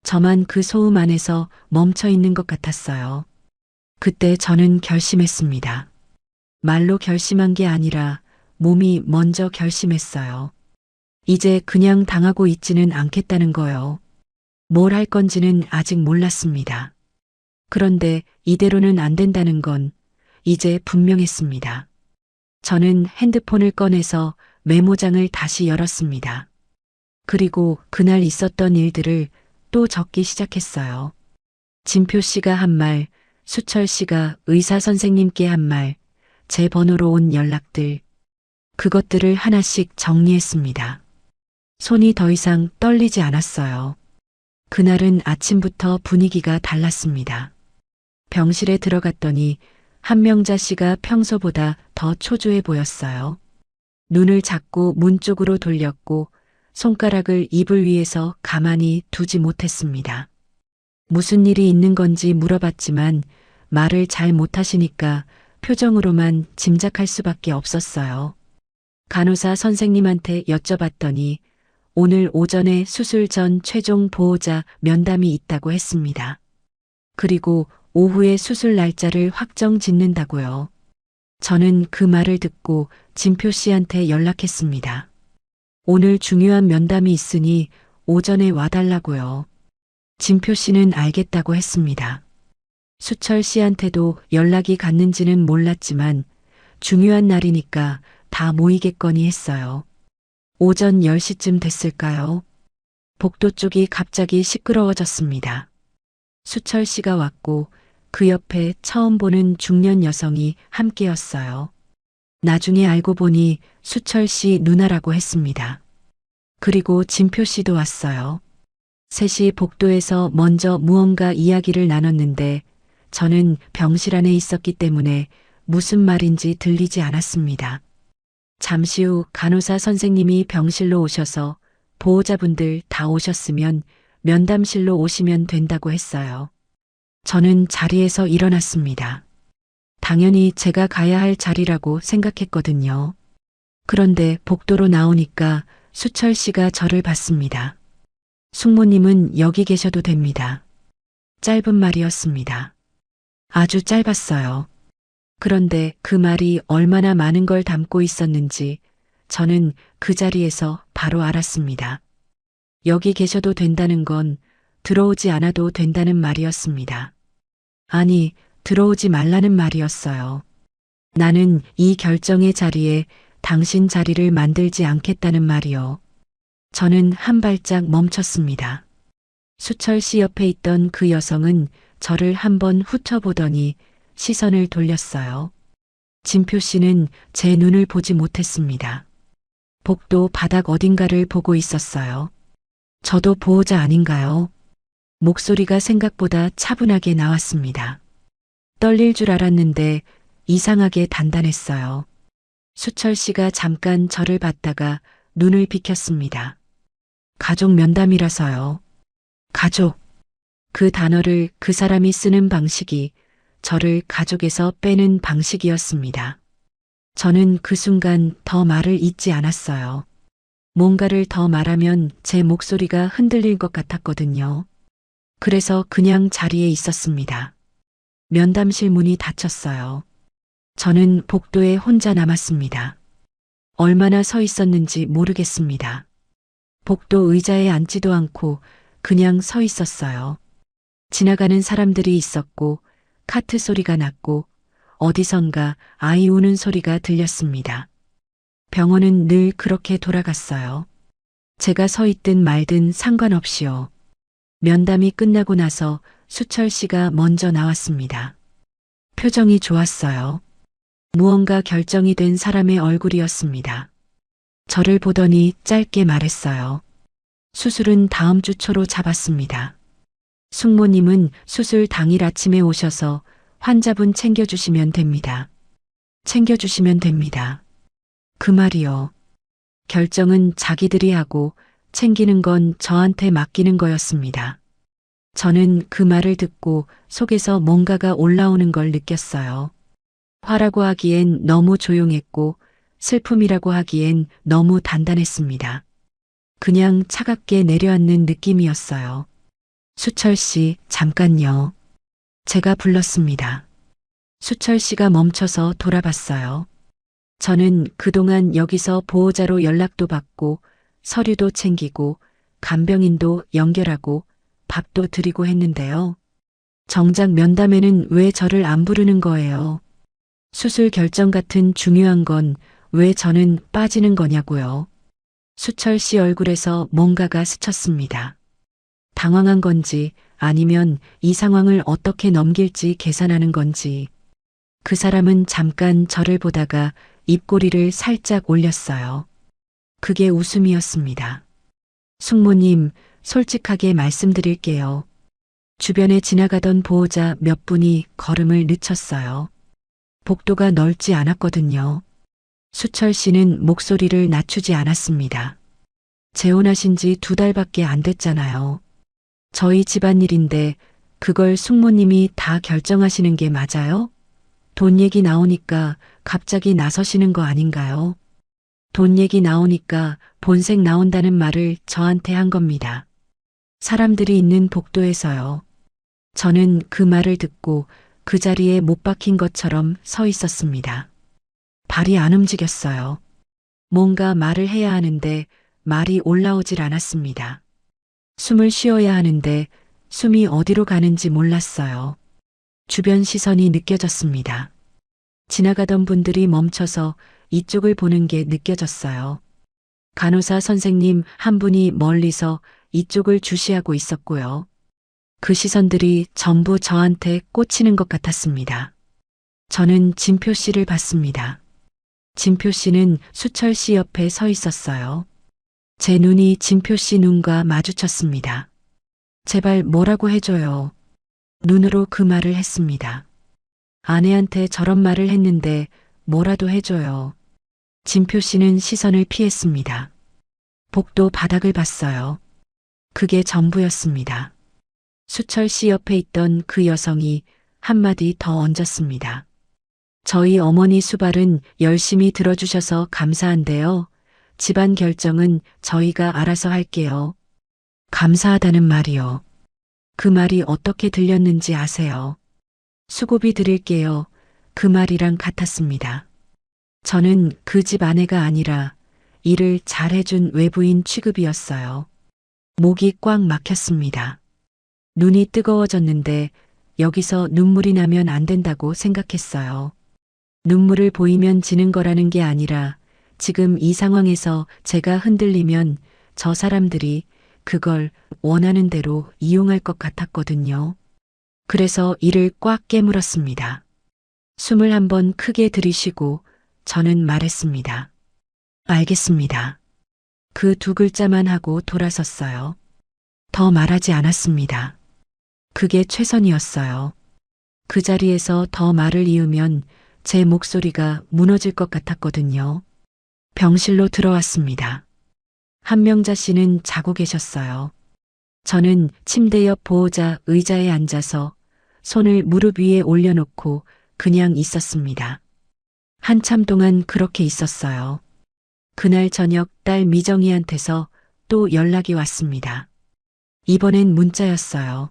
저만 그 소음 안에서 멈춰 있는 것 같았어요. 그때 저는 결심했습니다. 말로 결심한 게 아니라 몸이 먼저 결심했어요. 이제 그냥 당하고 있지는 않겠다는 거요. 뭘 할 건지는 아직 몰랐습니다. 그런데 이대로는 안 된다는 건 이제 분명했습니다. 저는 핸드폰을 꺼내서 메모장을 다시 열었습니다. 그리고 그날 있었던 일들을 또 적기 시작했어요. 진표 씨가 한 말, 수철 씨가 의사 선생님께 한 말, 제 번호로 온 연락들, 그것들을 하나씩 정리했습니다. 손이 더 이상 떨리지 않았어요. 그날은 아침부터 분위기가 달랐습니다. 병실에 들어갔더니 한명자 씨가 평소보다 더 초조해 보였어요. 눈을 자꾸 문 쪽으로 돌렸고 손가락을 이불 위에서 가만히 두지 못했습니다. 무슨 일이 있는 건지 물어봤지만 말을 잘 못하시니까 표정으로만 짐작할 수밖에 없었어요. 간호사 선생님한테 여쭤봤더니 오늘 오전에 수술 전 최종 보호자 면담이 있다고 했습니다. 그리고 오후에 수술 날짜를 확정 짓는다고요. 저는 그 말을 듣고 진표 씨한테 연락했습니다. 오늘 중요한 면담이 있으니 오전에 와달라고요. 진표 씨는 알겠다고 했습니다. 수철 씨한테도 연락이 갔는지는 몰랐지만 중요한 날이니까 다 모이겠거니 했어요. 오전 10시쯤 됐을까요? 복도 쪽이 갑자기 시끄러워졌습니다. 수철 씨가 왔고 그 옆에 처음 보는 중년 여성이 함께였어요. 나중에 알고 보니 수철 씨 누나라고 했습니다. 그리고 진표 씨도 왔어요. 셋이 복도에서 먼저 무언가 이야기를 나눴는데 저는 병실 안에 있었기 때문에 무슨 말인지 들리지 않았습니다. 잠시 후 간호사 선생님이 병실로 오셔서 보호자분들 다 오셨으면 면담실로 오시면 된다고 했어요. 저는 자리에서 일어났습니다. 당연히 제가 가야 할 자리라고 생각했거든요. 그런데 복도로 나오니까 수철 씨가 저를 봤습니다. 숙모님은 여기 계셔도 됩니다. 짧은 말이었습니다. 아주 짧았어요. 그런데 그 말이 얼마나 많은 걸 담고 있었는지 저는 그 자리에서 바로 알았습니다. 여기 계셔도 된다는 건 들어오지 않아도 된다는 말이었습니다. 아니, 들어오지 말라는 말이었어요. 나는 이 결정의 자리에 당신 자리를 만들지 않겠다는 말이요. 저는 한 발짝 멈췄습니다. 수철 씨 옆에 있던 그 여성은 저를 한번 훑어보더니 시선을 돌렸어요. 진표 씨는 제 눈을 보지 못했습니다. 복도 바닥 어딘가를 보고 있었어요. 저도 보호자 아닌가요? 목소리가 생각보다 차분하게 나왔습니다. 떨릴 줄 알았는데 이상하게 단단했어요. 수철 씨가 잠깐 저를 봤다가 눈을 비켰습니다. 가족 면담이라서요. 가족. 그 단어를 그 사람이 쓰는 방식이 저를 가족에서 빼는 방식이었습니다. 저는 그 순간 더 말을 잇지 않았어요. 뭔가를 더 말하면 제 목소리가 흔들릴 것 같았거든요. 그래서 그냥 자리에 있었습니다. 면담실 문이 닫혔어요. 저는 복도에 혼자 남았습니다. 얼마나 서 있었는지 모르겠습니다. 복도 의자에 앉지도 않고 그냥 서 있었어요. 지나가는 사람들이 있었고 카트 소리가 났고 어디선가 아이 우는 소리가 들렸습니다. 병원은 늘 그렇게 돌아갔어요. 제가 서 있든 말든 상관없이요. 면담이 끝나고 나서 수철 씨가 먼저 나왔습니다. 표정이 좋았어요. 무언가 결정이 된 사람의 얼굴이었습니다. 저를 보더니 짧게 말했어요. 수술은 다음 주 초로 잡았습니다. 숙모님은 수술 당일 아침에 오셔서 환자분 챙겨주시면 됩니다. 챙겨주시면 됩니다. 그 말이요. 결정은 자기들이 하고 챙기는 건 저한테 맡기는 거였습니다. 저는 그 말을 듣고 속에서 뭔가가 올라오는 걸 느꼈어요. 화라고 하기엔 너무 조용했고 슬픔이라고 하기엔 너무 단단했습니다. 그냥 차갑게 내려앉는 느낌이었어요. 수철 씨, 잠깐요. 제가 불렀습니다. 수철 씨가 멈춰서 돌아봤어요. 저는 그동안 여기서 보호자로 연락도 받고 서류도 챙기고 간병인도 연결하고 밥도 드리고 했는데요. 정작 면담에는 왜 저를 안 부르는 거예요? 수술 결정 같은 중요한 건 왜 저는 빠지는 거냐고요. 수철 씨 얼굴에서 뭔가가 스쳤습니다. 당황한 건지 아니면 이 상황을 어떻게 넘길지 계산하는 건지. 그 사람은 잠깐 저를 보다가 입꼬리를 살짝 올렸어요. 그게 웃음이었습니다. 숙모님, 솔직하게 말씀드릴게요. 주변에 지나가던 보호자 몇 분이 걸음을 늦췄어요. 복도가 넓지 않았거든요. 수철 씨는 목소리를 낮추지 않았습니다. 재혼하신 지 2달밖에 안 됐잖아요. 저희 집안일인데 그걸 숙모님이 다 결정하시는 게 맞아요? 돈 얘기 나오니까 갑자기 나서시는 거 아닌가요? 돈 얘기 나오니까 본색 나온다는 말을 저한테 한 겁니다. 사람들이 있는 복도에서요. 저는 그 말을 듣고 그 자리에 못 박힌 것처럼 서 있었습니다. 발이 안 움직였어요. 뭔가 말을 해야 하는데 말이 올라오질 않았습니다. 숨을 쉬어야 하는데 숨이 어디로 가는지 몰랐어요. 주변 시선이 느껴졌습니다. 지나가던 분들이 멈춰서 이쪽을 보는 게 느껴졌어요. 간호사 선생님 한 분이 멀리서 이쪽을 주시하고 있었고요. 그 시선들이 전부 저한테 꽂히는 것 같았습니다. 저는 진표 씨를 봤습니다. 진표 씨는 수철 씨 옆에 서 있었어요. 제 눈이 진표 씨 눈과 마주쳤습니다. 제발 뭐라고 해줘요. 눈으로 그 말을 했습니다. 아내한테 저런 말을 했는데 뭐라도 해줘요. 진표 씨는 시선을 피했습니다. 복도 바닥을 봤어요. 그게 전부였습니다. 수철 씨 옆에 있던 그 여성이 한마디 더 얹었습니다. 저희 어머니 수발은 열심히 들어주셔서 감사한데요. 집안 결정은 저희가 알아서 할게요. 감사하다는 말이요. 그 말이 어떻게 들렸는지 아세요? 수고비 드릴게요. 그 말이랑 같았습니다. 저는 그 집 아내가 아니라 일을 잘해준 외부인 취급이었어요. 목이 꽉 막혔습니다. 눈이 뜨거워졌는데 여기서 눈물이 나면 안 된다고 생각했어요. 눈물을 보이면 지는 거라는 게 아니라 지금 이 상황에서 제가 흔들리면 저 사람들이 그걸 원하는 대로 이용할 것 같았거든요. 그래서 이를 꽉 깨물었습니다. 숨을 한번 크게 들이쉬고 저는 말했습니다. 알겠습니다. 그 2글자만 하고 돌아섰어요. 더 말하지 않았습니다. 그게 최선이었어요. 그 자리에서 더 말을 이으면 제 목소리가 무너질 것 같았거든요. 병실로 들어왔습니다. 한명자 씨는 자고 계셨어요. 저는 침대 옆 보호자 의자에 앉아서 손을 무릎 위에 올려놓고 그냥 있었습니다. 한참 동안 그렇게 있었어요. 그날 저녁 딸 미정이한테서 또 연락이 왔습니다. 이번엔 문자였어요.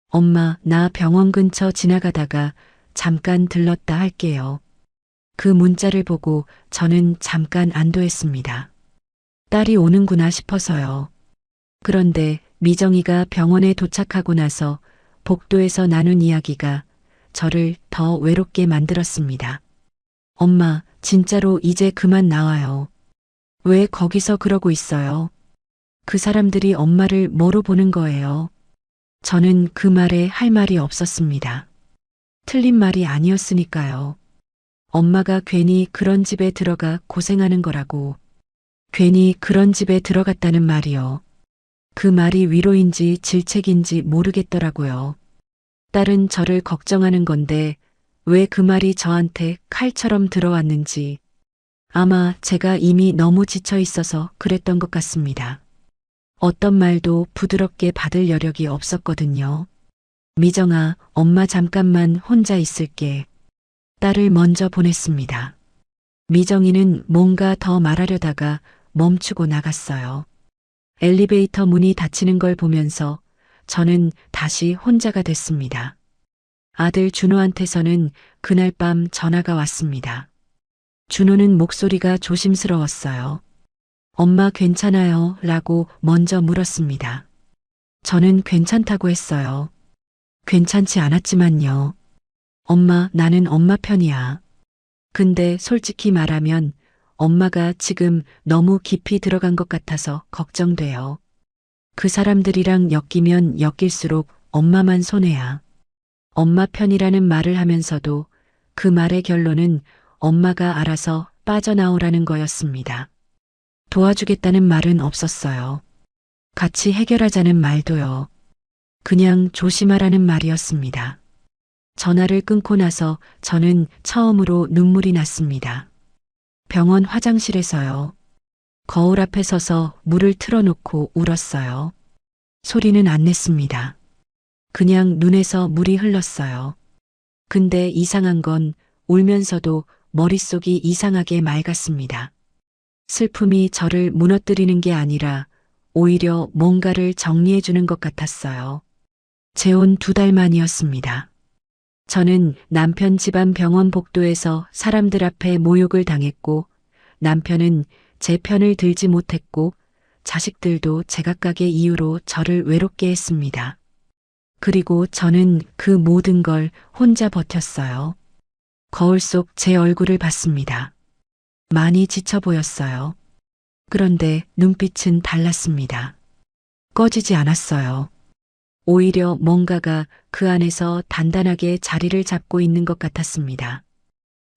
엄마, 나 병원 근처 지나가다가 잠깐 들렀다 할게요. 그 문자를 보고 저는 잠깐 안도했습니다. 딸이 오는구나 싶어서요. 그런데 미정이가 병원에 도착하고 나서 복도에서 나눈 이야기가 저를 더 외롭게 만들었습니다. 엄마, 진짜로 이제 그만 나와요. 왜 거기서 그러고 있어요? 그 사람들이 엄마를 뭐로 보는 거예요? 저는 그 말에 할 말이 없었습니다. 틀린 말이 아니었으니까요. 엄마가 괜히 그런 집에 들어가 고생하는 거라고. 괜히 그런 집에 들어갔다는 말이요. 그 말이 위로인지 질책인지 모르겠더라고요. 딸은 저를 걱정하는 건데 왜 그 말이 저한테 칼처럼 들어왔는지 아마 제가 이미 너무 지쳐 있어서 그랬던 것 같습니다. 어떤 말도 부드럽게 받을 여력이 없었거든요. 미정아, 엄마 잠깐만 혼자 있을게. 딸을 먼저 보냈습니다. 미정이는 뭔가 더 말하려다가 멈추고 나갔어요. 엘리베이터 문이 닫히는 걸 보면서 저는 다시 혼자가 됐습니다. 아들 준호한테서는 그날 밤 전화가 왔습니다. 준호는 목소리가 조심스러웠어요. 엄마 괜찮아요? 라고 먼저 물었습니다. 저는 괜찮다고 했어요. 괜찮지 않았지만요. 엄마, 나는 엄마 편이야. 근데 솔직히 말하면 엄마가 지금 너무 깊이 들어간 것 같아서 걱정돼요. 그 사람들이랑 엮이면 엮일수록 엄마만 손해야. 엄마 편이라는 말을 하면서도 그 말의 결론은 엄마가 알아서 빠져나오라는 거였습니다. 도와주겠다는 말은 없었어요. 같이 해결하자는 말도요. 그냥 조심하라는 말이었습니다. 전화를 끊고 나서 저는 처음으로 눈물이 났습니다. 병원 화장실에서요. 거울 앞에 서서 물을 틀어놓고 울었어요. 소리는 안 냈습니다. 그냥 눈에서 물이 흘렀어요. 근데 이상한 건 울면서도 머릿속이 이상하게 맑았습니다. 슬픔이 저를 무너뜨리는 게 아니라 오히려 뭔가를 정리해 주는 것 같았어요. 재혼 2달 만이었습니다. 저는 남편 집안 병원 복도에서 사람들 앞에 모욕을 당했고 남편은 제 편을 들지 못했고 자식들도 제각각의 이유로 저를 외롭게 했습니다. 그리고 저는 그 모든 걸 혼자 버텼어요. 거울 속 제 얼굴을 봤습니다. 많이 지쳐 보였어요. 그런데 눈빛은 달랐습니다. 꺼지지 않았어요. 오히려 뭔가가 그 안에서 단단하게 자리를 잡고 있는 것 같았습니다.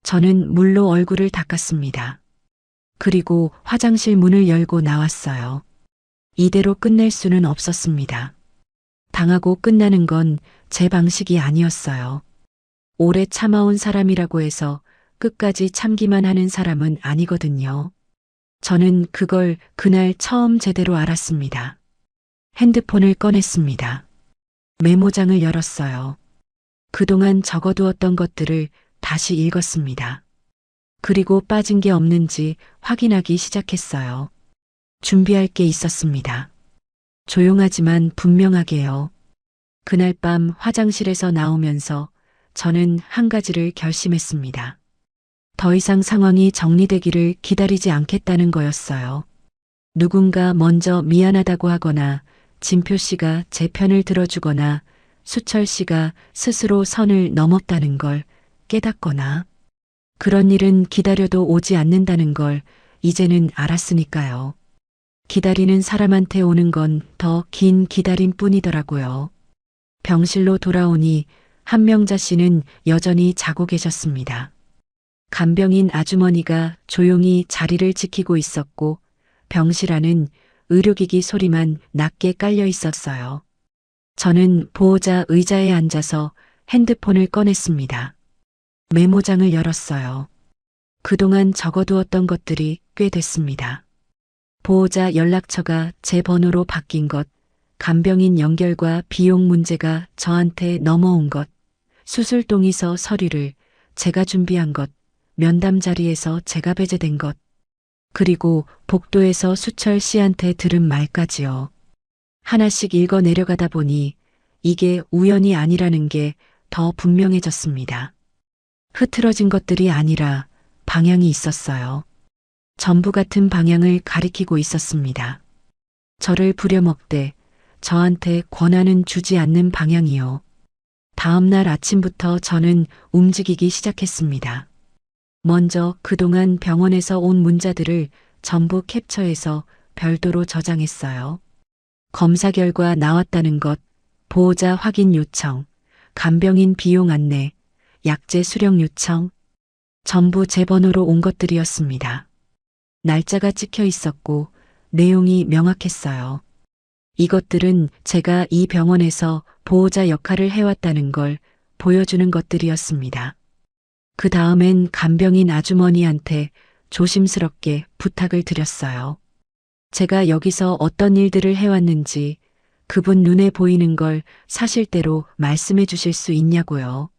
저는 물로 얼굴을 닦았습니다. 그리고 화장실 문을 열고 나왔어요. 이대로 끝낼 수는 없었습니다. 당하고 끝나는 건 제 방식이 아니었어요. 오래 참아온 사람이라고 해서 끝까지 참기만 하는 사람은 아니거든요. 저는 그걸 그날 처음 제대로 알았습니다. 핸드폰을 꺼냈습니다. 메모장을 열었어요. 그동안 적어두었던 것들을 다시 읽었습니다. 그리고 빠진 게 없는지 확인하기 시작했어요. 준비할 게 있었습니다. 조용하지만 분명하게요. 그날 밤 화장실에서 나오면서 저는 한 가지를 결심했습니다. 더 이상 상황이 정리되기를 기다리지 않겠다는 거였어요. 누군가 먼저 미안하다고 하거나 진표 씨가 제 편을 들어주거나 수철 씨가 스스로 선을 넘었다는 걸 깨닫거나 그런 일은 기다려도 오지 않는다는 걸 이제는 알았으니까요. 기다리는 사람한테 오는 건 더 긴 기다림뿐이더라고요. 병실로 돌아오니 한명자 씨는 여전히 자고 계셨습니다. 간병인 아주머니가 조용히 자리를 지키고 있었고 병실 안은 의료기기 소리만 낮게 깔려 있었어요. 저는 보호자 의자에 앉아서 핸드폰을 꺼냈습니다. 메모장을 열었어요. 그동안 적어두었던 것들이 꽤 됐습니다. 보호자 연락처가 제 번호로 바뀐 것, 간병인 연결과 비용 문제가 저한테 넘어온 것, 수술 동의서 서류를 제가 준비한 것, 면담 자리에서 제가 배제된 것, 그리고 복도에서 수철 씨한테 들은 말까지요. 하나씩 읽어 내려가다 보니 이게 우연이 아니라는 게 더 분명해졌습니다. 흐트러진 것들이 아니라 방향이 있었어요. 전부 같은 방향을 가리키고 있었습니다. 저를 부려먹되 저한테 권한은 주지 않는 방향이요. 다음 날 아침부터 저는 움직이기 시작했습니다. 먼저 그동안 병원에서 온 문자들을 전부 캡처해서 별도로 저장했어요. 검사 결과 나왔다는 것, 보호자 확인 요청, 간병인 비용 안내, 약제 수령 요청, 전부 제 번호로 온 것들이었습니다. 날짜가 찍혀 있었고 내용이 명확했어요. 이것들은 제가 이 병원에서 보호자 역할을 해왔다는 걸 보여주는 것들이었습니다. 그 다음엔 간병인 아주머니한테 조심스럽게 부탁을 드렸어요. 제가 여기서 어떤 일들을 해왔는지 그분 눈에 보이는 걸 사실대로 말씀해 주실 수 있냐고요.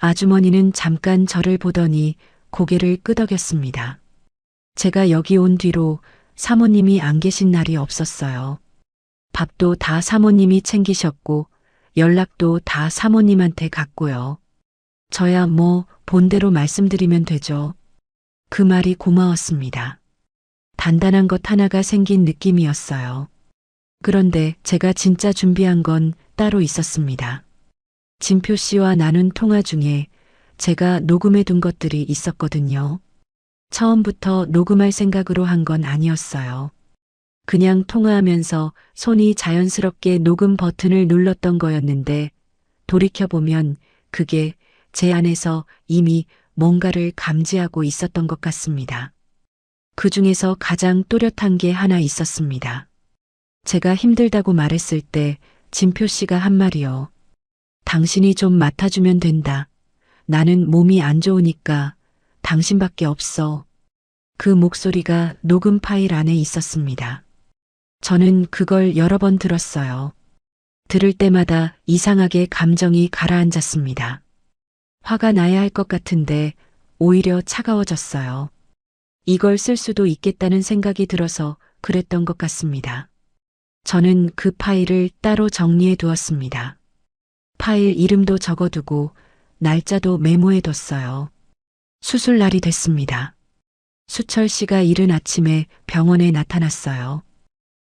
아주머니는 잠깐 저를 보더니 고개를 끄덕였습니다. 제가 여기 온 뒤로 사모님이 안 계신 날이 없었어요. 밥도 다 사모님이 챙기셨고 연락도 다 사모님한테 갔고요. 저야 뭐 본대로 말씀드리면 되죠. 그 말이 고마웠습니다. 단단한 것 하나가 생긴 느낌이었어요. 그런데 제가 진짜 준비한 건 따로 있었습니다. 진표 씨와 나눈 통화 중에 제가 녹음해 둔 것들이 있었거든요. 처음부터 녹음할 생각으로 한 건 아니었어요. 그냥 통화하면서 손이 자연스럽게 녹음 버튼을 눌렀던 거였는데 돌이켜보면 그게 제 안에서 이미 뭔가를 감지하고 있었던 것 같습니다. 그 중에서 가장 또렷한 게 하나 있었습니다. 제가 힘들다고 말했을 때 진표 씨가 한 말이요. 당신이 좀 맡아주면 된다. 나는 몸이 안 좋으니까 당신밖에 없어. 그 목소리가 녹음 파일 안에 있었습니다. 저는 그걸 여러 번 들었어요. 들을 때마다 이상하게 감정이 가라앉았습니다. 화가 나야 할 것 같은데 오히려 차가워졌어요. 이걸 쓸 수도 있겠다는 생각이 들어서 그랬던 것 같습니다. 저는 그 파일을 따로 정리해 두었습니다. 파일 이름도 적어두고 날짜도 메모해 뒀어요. 수술 날이 됐습니다. 수철 씨가 이른 아침에 병원에 나타났어요.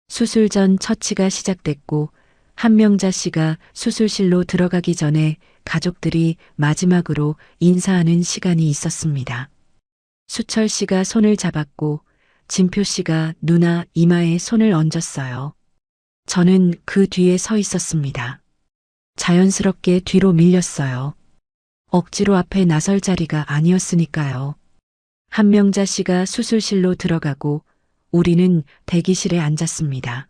수술 전 처치가 시작됐고 한명자 씨가 수술실로 들어가기 전에 가족들이 마지막으로 인사하는 시간이 있었습니다. 수철 씨가 손을 잡았고 진표 씨가 누나 이마에 손을 얹었어요. 저는 그 뒤에 서 있었습니다. 자연스럽게 뒤로 밀렸어요. 억지로 앞에 나설 자리가 아니었으니까요. 한명자 씨가 수술실로 들어가고 우리는 대기실에 앉았습니다.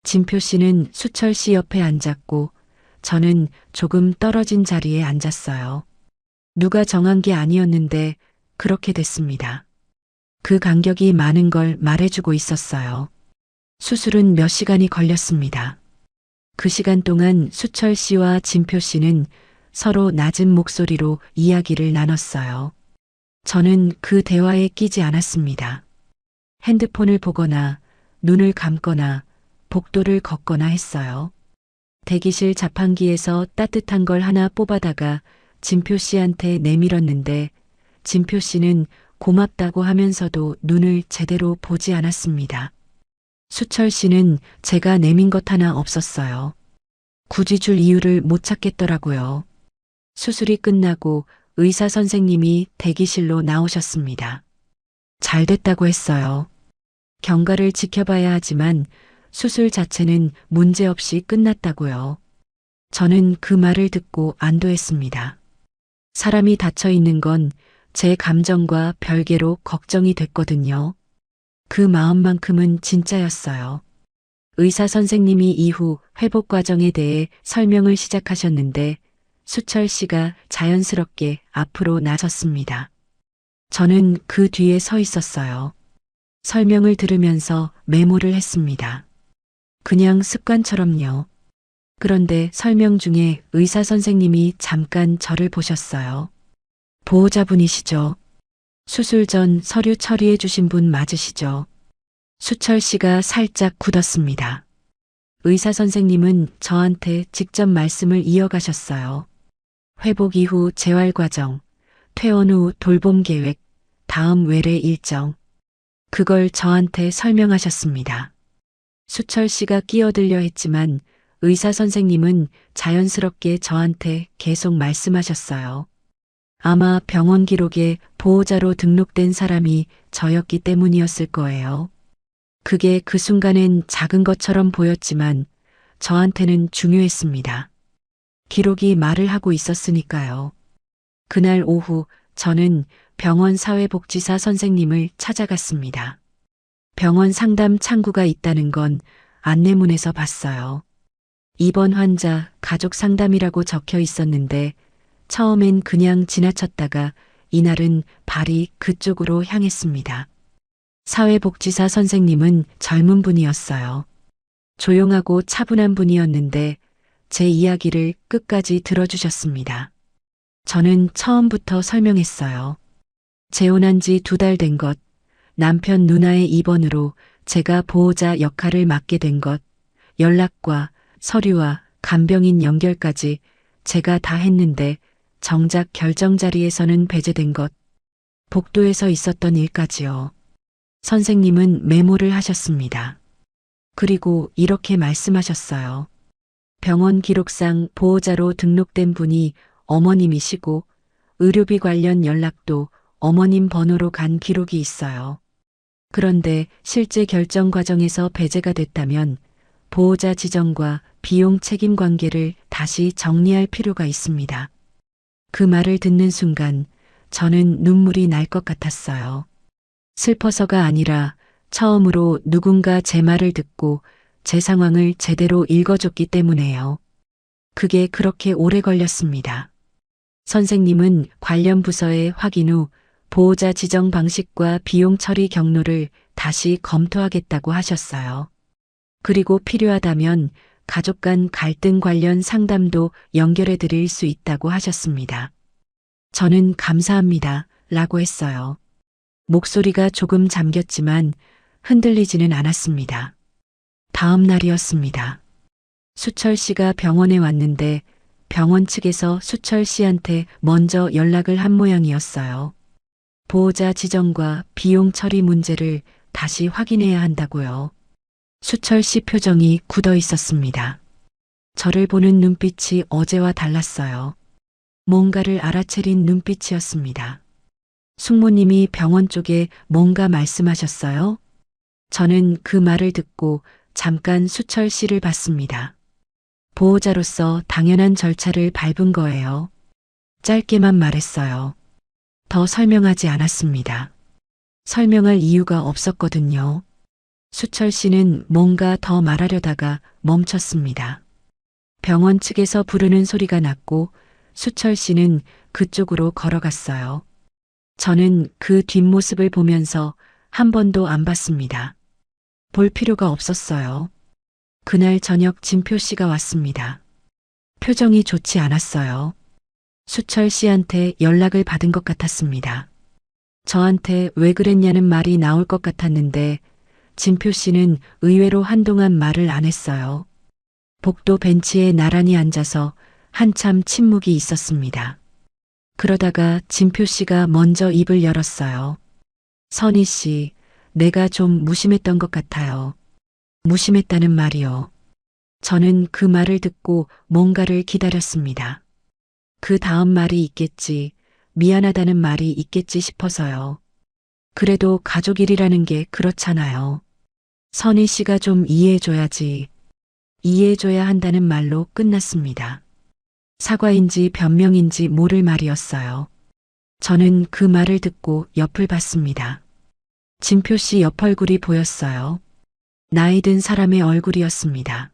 진표 씨는 수철 씨 옆에 앉았고 저는 조금 떨어진 자리에 앉았어요. 누가 정한 게 아니었는데 그렇게 됐습니다. 그 간격이 많은 걸 말해주고 있었어요. 수술은 몇 시간이 걸렸습니다. 그 시간 동안 수철 씨와 진표 씨는 서로 낮은 목소리로 이야기를 나눴어요. 저는 그 대화에 끼지 않았습니다. 핸드폰을 보거나 눈을 감거나 복도를 걷거나 했어요. 대기실 자판기에서 따뜻한 걸 하나 뽑아다가 진표 씨한테 내밀었는데 진표 씨는 고맙다고 하면서도 눈을 제대로 보지 않았습니다. 수철 씨는 제가 내민 것 하나 없었어요. 굳이 줄 이유를 못 찾겠더라고요. 수술이 끝나고 의사 선생님이 대기실로 나오셨습니다. 잘 됐다고 했어요. 경과를 지켜봐야 하지만 수술 자체는 문제없이 끝났다고요. 저는 그 말을 듣고 안도했습니다. 사람이 다쳐 있는 건 제 감정과 별개로 걱정이 됐거든요. 그 마음만큼은 진짜였어요. 의사 선생님이 이후 회복 과정에 대해 설명을 시작하셨는데 수철 씨가 자연스럽게 앞으로 나섰습니다. 저는 그 뒤에 서 있었어요. 설명을 들으면서 메모를 했습니다. 그냥 습관처럼요. 그런데 설명 중에 의사 선생님이 잠깐 저를 보셨어요. 보호자분이시죠? 수술 전 서류 처리해 주신 분 맞으시죠? 수철 씨가 살짝 굳었습니다. 의사 선생님은 저한테 직접 말씀을 이어가셨어요. 회복 이후 재활 과정, 퇴원 후 돌봄 계획, 다음 외래 일정. 그걸 저한테 설명하셨습니다. 수철 씨가 끼어들려 했지만 의사 선생님은 자연스럽게 저한테 계속 말씀하셨어요. 아마 병원 기록에 보호자로 등록된 사람이 저였기 때문이었을 거예요. 그게 그 순간엔 작은 것처럼 보였지만 저한테는 중요했습니다. 기록이 말을 하고 있었으니까요. 그날 오후 저는 병원 사회복지사 선생님을 찾아갔습니다. 병원 상담 창구가 있다는 건 안내문에서 봤어요. 입원 환자 가족 상담이라고 적혀 있었는데 처음엔 그냥 지나쳤다가 이날은 발이 그쪽으로 향했습니다. 사회복지사 선생님은 젊은 분이었어요. 조용하고 차분한 분이었는데 제 이야기를 끝까지 들어주셨습니다. 저는 처음부터 설명했어요. 재혼한 지 2달 된 것, 남편 누나의 입원으로 제가 보호자 역할을 맡게 된 것, 연락과 서류와 간병인 연결까지 제가 다 했는데 정작 결정 자리에서는 배제된 것, 복도에서 있었던 일까지요. 선생님은 메모를 하셨습니다. 그리고 이렇게 말씀하셨어요. 병원 기록상 보호자로 등록된 분이 어머님이시고 의료비 관련 연락도 어머님 번호로 간 기록이 있어요. 그런데 실제 결정 과정에서 배제가 됐다면 보호자 지정과 비용 책임 관계를 다시 정리할 필요가 있습니다. 그 말을 듣는 순간 저는 눈물이 날 것 같았어요. 슬퍼서가 아니라 처음으로 누군가 제 말을 듣고 제 상황을 제대로 읽어줬기 때문에요. 그게 그렇게 오래 걸렸습니다. 선생님은 관련 부서에 확인 후 보호자 지정 방식과 비용 처리 경로를 다시 검토하겠다고 하셨어요. 그리고 필요하다면 가족 간 갈등 관련 상담도 연결해 드릴 수 있다고 하셨습니다. 저는 감사합니다. 라고 했어요. 목소리가 조금 잠겼지만 흔들리지는 않았습니다. 다음 날이었습니다. 수철 씨가 병원에 왔는데 병원 측에서 수철 씨한테 먼저 연락을 한 모양이었어요. 보호자 지정과 비용 처리 문제를 다시 확인해야 한다고요. 수철 씨 표정이 굳어 있었습니다. 저를 보는 눈빛이 어제와 달랐어요. 뭔가를 알아채린 눈빛이었습니다. 숙모님이 병원 쪽에 뭔가 말씀하셨어요? 저는 그 말을 듣고 잠깐 수철 씨를 봤습니다. 보호자로서 당연한 절차를 밟은 거예요. 짧게만 말했어요. 더 설명하지 않았습니다. 설명할 이유가 없었거든요. 수철 씨는 뭔가 더 말하려다가 멈췄습니다. 병원 측에서 부르는 소리가 났고 수철 씨는 그쪽으로 걸어갔어요. 저는 그 뒷모습을 보면서 한 번도 안 봤습니다. 볼 필요가 없었어요. 그날 저녁 진표 씨가 왔습니다. 표정이 좋지 않았어요. 수철 씨한테 연락을 받은 것 같았습니다. 저한테 왜 그랬냐는 말이 나올 것 같았는데 진표 씨는 의외로 한동안 말을 안 했어요. 복도 벤치에 나란히 앉아서 한참 침묵이 있었습니다. 그러다가 진표 씨가 먼저 입을 열었어요. 선희 씨, 내가 좀 무심했던 것 같아요. 무심했다는 말이요. 저는 그 말을 듣고 뭔가를 기다렸습니다. 그 다음 말이 있겠지, 미안하다는 말이 있겠지 싶어서요. 그래도 가족 일이라는 게 그렇잖아요. 선희 씨가 좀 이해해줘야지. 이해해줘야 한다는 말로 끝났습니다. 사과인지 변명인지 모를 말이었어요. 저는 그 말을 듣고 옆을 봤습니다. 진표 씨 옆 얼굴이 보였어요. 나이 든 사람의 얼굴이었습니다.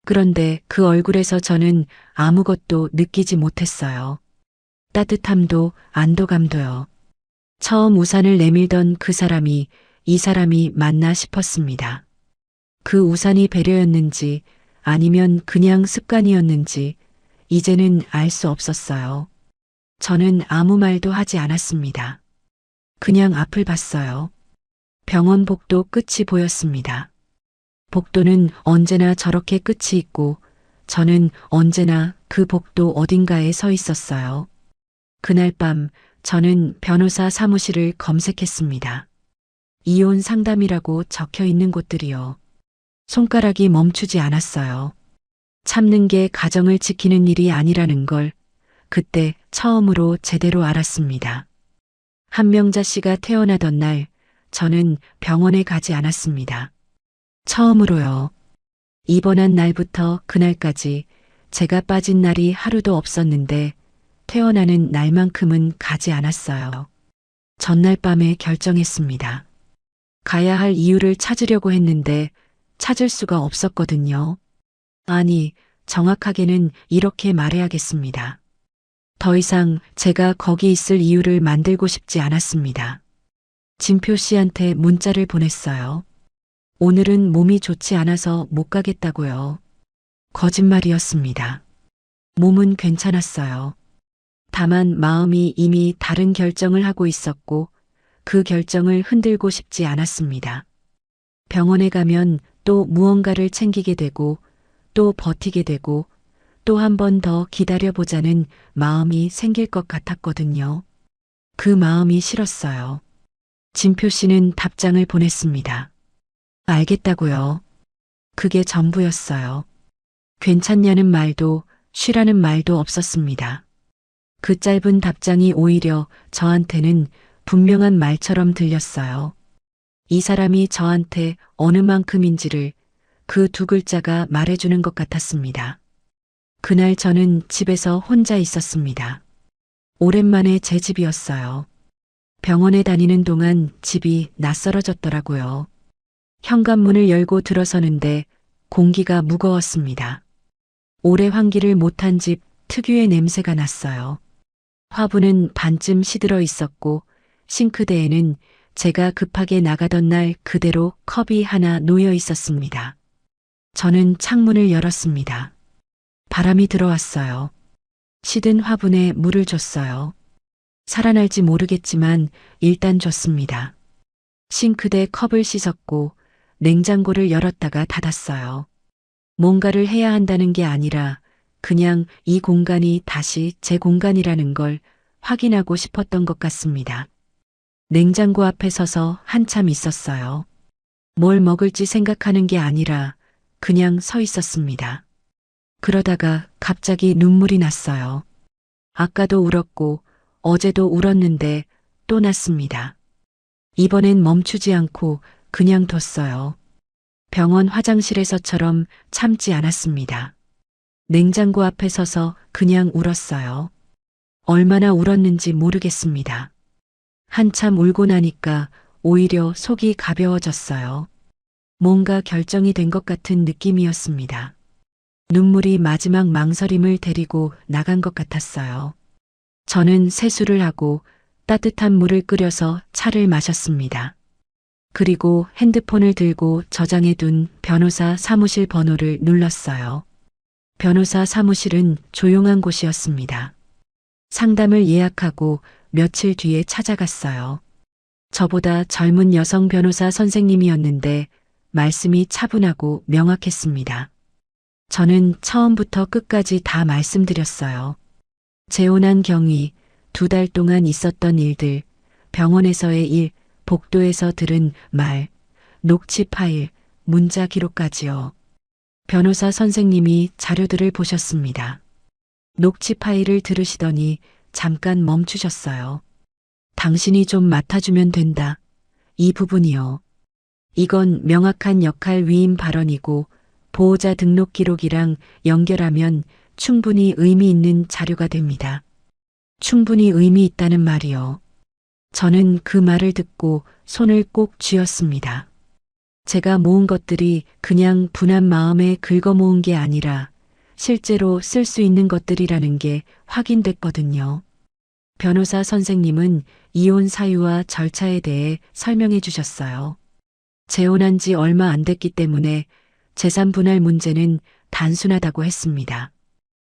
그런데 그 얼굴에서 저는 아무것도 느끼지 못했어요. 따뜻함도 안도감도요. 처음 우산을 내밀던 그 사람이 이 사람이 맞나 싶었습니다. 그 우산이 배려였는지 아니면 그냥 습관이었는지 이제는 알 수 없었어요. 저는 아무 말도 하지 않았습니다. 그냥 앞을 봤어요. 병원 복도 끝이 보였습니다. 복도는 언제나 저렇게 끝이 있고 저는 언제나 그 복도 어딘가에 서 있었어요. 그날 밤 저는 변호사 사무실을 검색했습니다. 이혼 상담이라고 적혀 있는 곳들이요. 손가락이 멈추지 않았어요. 참는 게 가정을 지키는 일이 아니라는 걸 그때 처음으로 제대로 알았습니다. 한명자 씨가 태어나던 날 저는 병원에 가지 않았습니다. 처음으로요. 입원한 날부터 그날까지 제가 빠진 날이 하루도 없었는데 퇴원하는 날만큼은 가지 않았어요. 전날 밤에 결정했습니다. 가야 할 이유를 찾으려고 했는데 찾을 수가 없었거든요. 아니, 정확하게는 이렇게 말해야겠습니다. 더 이상 제가 거기 있을 이유를 만들고 싶지 않았습니다. 진표 씨한테 문자를 보냈어요. 오늘은 몸이 좋지 않아서 못 가겠다고요. 거짓말이었습니다. 몸은 괜찮았어요. 다만 마음이 이미 다른 결정을 하고 있었고 그 결정을 흔들고 싶지 않았습니다. 병원에 가면 또 무언가를 챙기게 되고 또 버티게 되고 또 한 번 더 기다려보자는 마음이 생길 것 같았거든요. 그 마음이 싫었어요. 진표 씨는 답장을 보냈습니다. 알겠다고요. 그게 전부였어요. 괜찮냐는 말도 쉬라는 말도 없었습니다. 그 짧은 답장이 오히려 저한테는 분명한 말처럼 들렸어요. 이 사람이 저한테 어느 만큼인지를 그 두 글자가 말해주는 것 같았습니다. 그날 저는 집에서 혼자 있었습니다. 오랜만에 제 집이었어요. 병원에 다니는 동안 집이 낯설어졌더라고요. 현관문을 열고 들어서는데 공기가 무거웠습니다. 오래 환기를 못한 집 특유의 냄새가 났어요. 화분은 반쯤 시들어 있었고 싱크대에는 제가 급하게 나가던 날 그대로 컵이 하나 놓여 있었습니다. 저는 창문을 열었습니다. 바람이 들어왔어요. 시든 화분에 물을 줬어요. 살아날지 모르겠지만 일단 줬습니다. 싱크대 컵을 씻었고 냉장고를 열었다가 닫았어요. 뭔가를 해야 한다는 게 아니라 그냥 이 공간이 다시 제 공간이라는 걸 확인하고 싶었던 것 같습니다. 냉장고 앞에 서서 한참 있었어요. 뭘 먹을지 생각하는 게 아니라 그냥 서 있었습니다. 그러다가 갑자기 눈물이 났어요. 아까도 울었고 어제도 울었는데 또 났습니다. 이번엔 멈추지 않고 그냥 뒀어요. 병원 화장실에서처럼 참지 않았습니다. 냉장고 앞에 서서 그냥 울었어요. 얼마나 울었는지 모르겠습니다. 한참 울고 나니까 오히려 속이 가벼워졌어요. 뭔가 결정이 된 것 같은 느낌이었습니다. 눈물이 마지막 망설임을 데리고 나간 것 같았어요. 저는 세수를 하고 따뜻한 물을 끓여서 차를 마셨습니다. 그리고 핸드폰을 들고 저장해둔 변호사 사무실 번호를 눌렀어요. 변호사 사무실은 조용한 곳이었습니다. 상담을 예약하고 며칠 뒤에 찾아갔어요. 저보다 젊은 여성 변호사 선생님이었는데 말씀이 차분하고 명확했습니다. 저는 처음부터 끝까지 다 말씀드렸어요. 재혼한 경위, 2달 동안 있었던 일들, 병원에서의 일, 복도에서 들은 말, 녹취 파일, 문자 기록까지요. 변호사 선생님이 자료들을 보셨습니다. 녹취 파일을 들으시더니 잠깐 멈추셨어요. 당신이 좀 맡아주면 된다. 이 부분이요. 이건 명확한 역할 위임 발언이고 보호자 등록 기록이랑 연결하면 충분히 의미 있는 자료가 됩니다. 충분히 의미 있다는 말이요. 저는 그 말을 듣고 손을 꼭 쥐었습니다. 제가 모은 것들이 그냥 분한 마음에 긁어 모은 게 아니라 실제로 쓸 수 있는 것들이라는 게 확인됐거든요. 변호사 선생님은 이혼 사유와 절차에 대해 설명해 주셨어요. 재혼한 지 얼마 안 됐기 때문에 재산 분할 문제는 단순하다고 했습니다.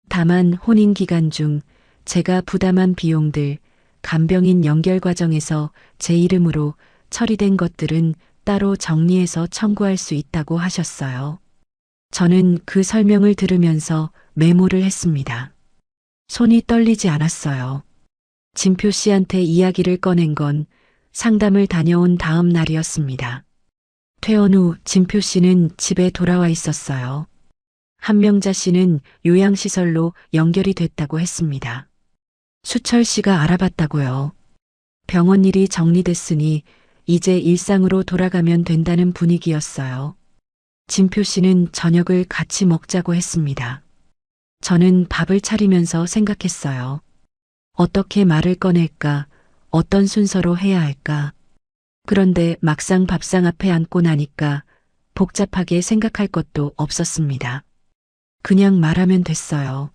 다만 혼인 기간 중 제가 부담한 비용들, 간병인 연결 과정에서 제 이름으로 처리된 것들은 따로 정리해서 청구할 수 있다고 하셨어요. 저는 그 설명을 들으면서 메모를 했습니다. 손이 떨리지 않았어요. 진표 씨한테 이야기를 꺼낸 건 상담을 다녀온 다음 날이었습니다. 퇴원 후 진표 씨는 집에 돌아와 있었어요. 한명자 씨는 요양시설로 연결이 됐다고 했습니다. 수철 씨가 알아봤다고요. 병원 일이 정리됐으니 이제 일상으로 돌아가면 된다는 분위기였어요. 진표 씨는 저녁을 같이 먹자고 했습니다. 저는 밥을 차리면서 생각했어요. 어떻게 말을 꺼낼까? 어떤 순서로 해야 할까? 그런데 막상 밥상 앞에 앉고 나니까 복잡하게 생각할 것도 없었습니다. 그냥 말하면 됐어요.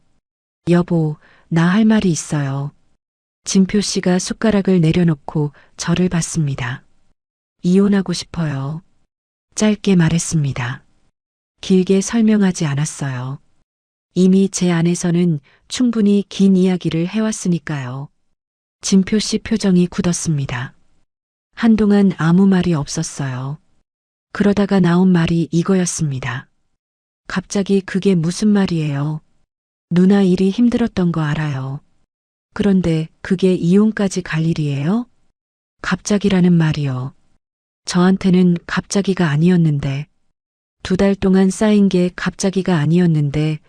여보, 나 할 말이 있어요. 진표 씨가 숟가락을 내려놓고 저를 봤습니다. 이혼하고 싶어요. 짧게 말했습니다. 길게 설명하지 않았어요. 이미 제 안에서는 충분히 긴 이야기를 해왔으니까요. 진표 씨 표정이 굳었습니다. 한동안 아무 말이 없었어요. 그러다가 나온 말이 이거였습니다. 갑자기 그게 무슨 말이에요? 누나 일이 힘들었던 거 알아요. 그런데 그게 이혼까지 갈 일이에요? 갑자기라는 말이요. 저한테는 갑자기가 아니었는데, 2달 동안 쌓인 게 갑자기가 아니었는데,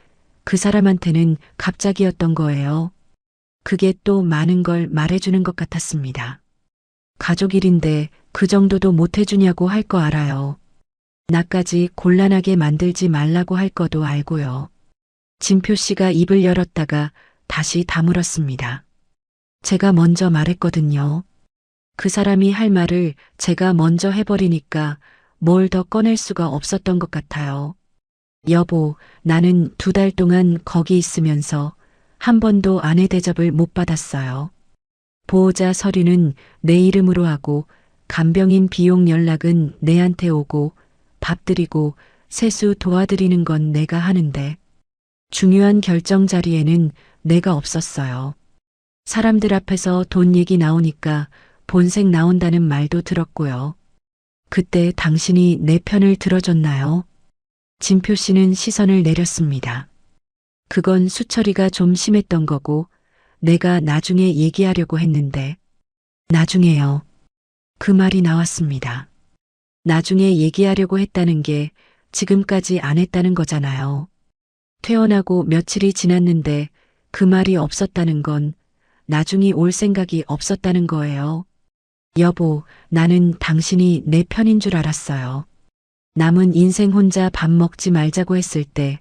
그 사람한테는 갑자기였던 거예요. 그게 또 많은 걸 말해주는 것 같았습니다. 가족 일인데 그 정도도 못해주냐고 할 거 알아요. 나까지 곤란하게 만들지 말라고 할 거도 알고요. 진표 씨가 입을 열었다가 다시 다물었습니다. 제가 먼저 말했거든요. 그 사람이 할 말을 제가 먼저 해버리니까 뭘 더 꺼낼 수가 없었던 것 같아요. 여보, 나는 2달 동안 거기 있으면서 한 번도 아내 대접을 못 받았어요. 보호자 서류는 내 이름으로 하고 간병인 비용 연락은 내한테 오고 밥 드리고 세수 도와드리는 건 내가 하는데 중요한 결정 자리에는 내가 없었어요. 사람들 앞에서 돈 얘기 나오니까 본색 나온다는 말도 들었고요. 그때 당신이 내 편을 들어줬나요? 진표 씨는 시선을 내렸습니다. 그건 수철이가 좀 심했던 거고 내가 나중에 얘기하려고 했는데 나중에요. 그 말이 나왔습니다. 나중에 얘기하려고 했다는 게 지금까지 안 했다는 거잖아요. 퇴원하고 며칠이 지났는데 그 말이 없었다는 건 나중이 올 생각이 없었다는 거예요. 여보, 나는 당신이 내 편인 줄 알았어요. 남은 인생 혼자 밥 먹지 말자고 했을 때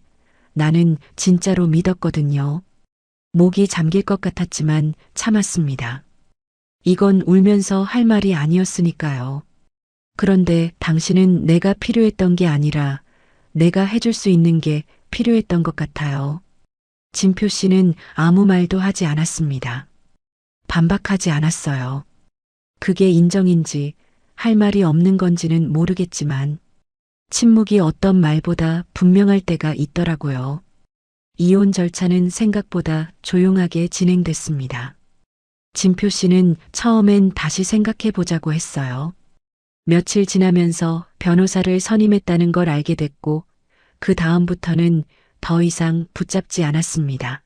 나는 진짜로 믿었거든요. 목이 잠길 것 같았지만 참았습니다. 이건 울면서 할 말이 아니었으니까요. 그런데 당신은 내가 필요했던 게 아니라 내가 해줄 수 있는 게 필요했던 것 같아요. 진표 씨는 아무 말도 하지 않았습니다. 반박하지 않았어요. 그게 인정인지 할 말이 없는 건지는 모르겠지만 침묵이 어떤 말보다 분명할 때가 있더라고요. 이혼 절차는 생각보다 조용하게 진행됐습니다. 진표 씨는 처음엔 다시 생각해 보자고 했어요. 며칠 지나면서 변호사를 선임했다는 걸 알게 됐고 그 다음부터는 더 이상 붙잡지 않았습니다.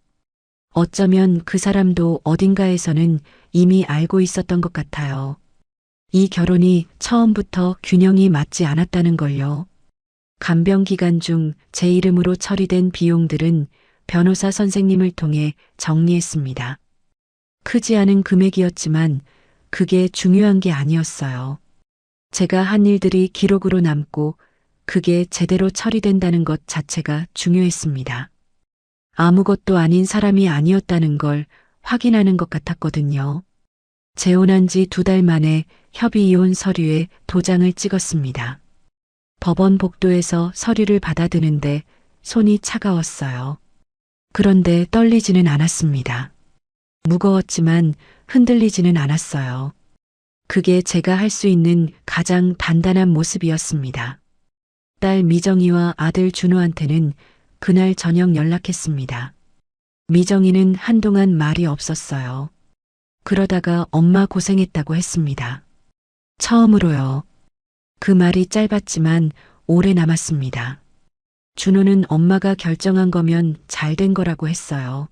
어쩌면 그 사람도 어딘가에서는 이미 알고 있었던 것 같아요. 이 결혼이 처음부터 균형이 맞지 않았다는 걸요. 간병 기간 중 제 이름으로 처리된 비용들은 변호사 선생님을 통해 정리했습니다. 크지 않은 금액이었지만 그게 중요한 게 아니었어요. 제가 한 일들이 기록으로 남고 그게 제대로 처리된다는 것 자체가 중요했습니다. 아무것도 아닌 사람이 아니었다는 걸 확인하는 것 같았거든요. 재혼한 지 2달 만에 협의 이혼 서류에 도장을 찍었습니다. 법원 복도에서 서류를 받아드는데 손이 차가웠어요. 그런데 떨리지는 않았습니다. 무거웠지만 흔들리지는 않았어요. 그게 제가 할 수 있는 가장 단단한 모습이었습니다. 딸 미정이와 아들 준호한테는 그날 저녁 연락했습니다. 미정이는 한동안 말이 없었어요. 그러다가 엄마 고생했다고 했습니다. 처음으로요. 그 말이 짧았지만 오래 남았습니다. 준호는 엄마가 결정한 거면 잘 된 거라고 했어요.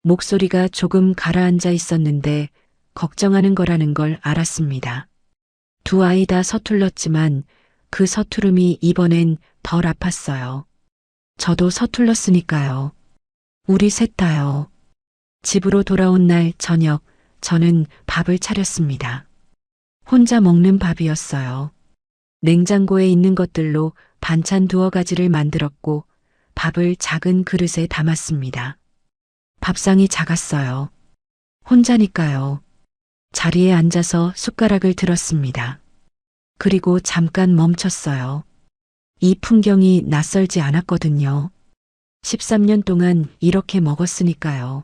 목소리가 조금 가라앉아 있었는데 걱정하는 거라는 걸 알았습니다. 두 아이 다 서툴렀지만 그 서투름이 이번엔 덜 아팠어요. 저도 서툴렀으니까요. 우리 셋 다요. 집으로 돌아온 날 저녁 저는 밥을 차렸습니다. 혼자 먹는 밥이었어요. 냉장고에 있는 것들로 반찬 두어 가지를 만들었고 밥을 작은 그릇에 담았습니다. 밥상이 작았어요. 혼자니까요. 자리에 앉아서 숟가락을 들었습니다. 그리고 잠깐 멈췄어요. 이 풍경이 낯설지 않았거든요. 13년 동안 이렇게 먹었으니까요.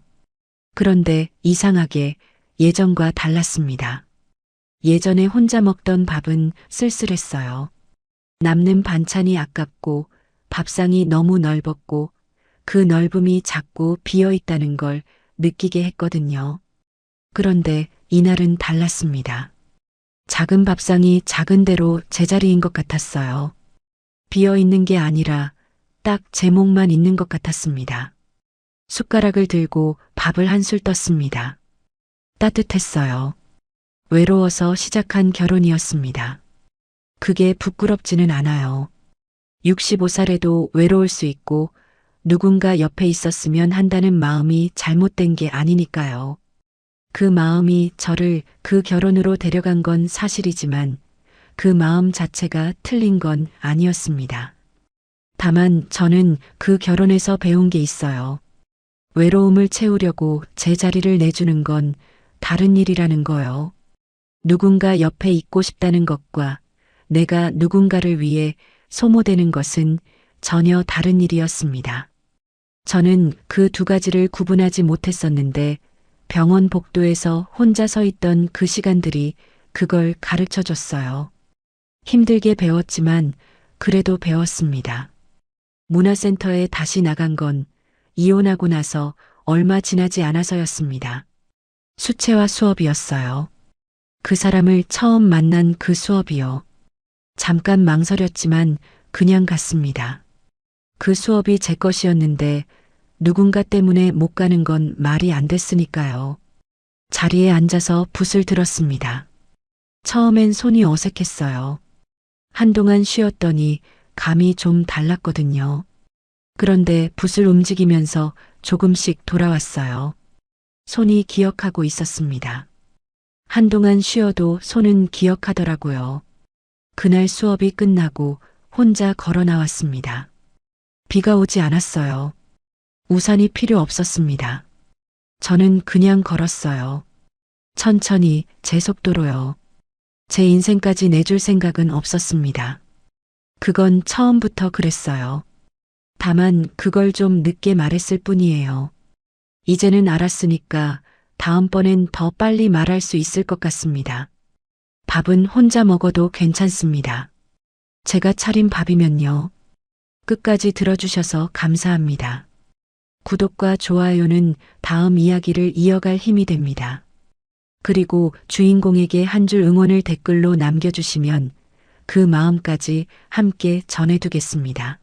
그런데 이상하게 예전과 달랐습니다. 예전에 혼자 먹던 밥은 쓸쓸했어요. 남는 반찬이 아깝고 밥상이 너무 넓었고 그 넓음이 작고 비어 있다는 걸 느끼게 했거든요. 그런데 이날은 달랐습니다. 작은 밥상이 작은 대로 제자리인 것 같았어요. 비어 있는 게 아니라 딱 제목만 있는 것 같았습니다. 숟가락을 들고 밥을 한술 떴습니다. 따뜻했어요. 외로워서 시작한 결혼이었습니다. 그게 부끄럽지는 않아요. 65살에도 외로울 수 있고 누군가 옆에 있었으면 한다는 마음이 잘못된 게 아니니까요. 그 마음이 저를 그 결혼으로 데려간 건 사실이지만 그 마음 자체가 틀린 건 아니었습니다. 다만 저는 그 결혼에서 배운 게 있어요. 외로움을 채우려고 제 자리를 내주는 건 다른 일이라는 거요. 누군가 옆에 있고 싶다는 것과 내가 누군가를 위해 소모되는 것은 전혀 다른 일이었습니다. 저는 그 두 가지를 구분하지 못했었는데 병원 복도에서 혼자 서 있던 그 시간들이 그걸 가르쳐 줬어요. 힘들게 배웠지만 그래도 배웠습니다. 문화센터에 다시 나간 건 이혼하고 나서 얼마 지나지 않아서였습니다. 수채화 수업이었어요. 그 사람을 처음 만난 그 수업이요. 잠깐 망설였지만 그냥 갔습니다. 그 수업이 제 것이었는데 누군가 때문에 못 가는 건 말이 안 됐으니까요. 자리에 앉아서 붓을 들었습니다. 처음엔 손이 어색했어요. 한동안 쉬었더니 감이 좀 달랐거든요. 그런데 붓을 움직이면서 조금씩 돌아왔어요. 손이 기억하고 있었습니다. 한동안 쉬어도 손은 기억하더라고요. 그날 수업이 끝나고 혼자 걸어 나왔습니다. 비가 오지 않았어요. 우산이 필요 없었습니다. 저는 그냥 걸었어요. 천천히 제 속도로요. 제 인생까지 내줄 생각은 없었습니다. 그건 처음부터 그랬어요. 다만 그걸 좀 늦게 말했을 뿐이에요. 이제는 알았으니까 다음번엔 더 빨리 말할 수 있을 것 같습니다. 밥은 혼자 먹어도 괜찮습니다. 제가 차린 밥이면요. 끝까지 들어주셔서 감사합니다. 구독과 좋아요는 다음 이야기를 이어갈 힘이 됩니다. 그리고 주인공에게 한 줄 응원을 댓글로 남겨주시면 그 마음까지 함께 전해두겠습니다.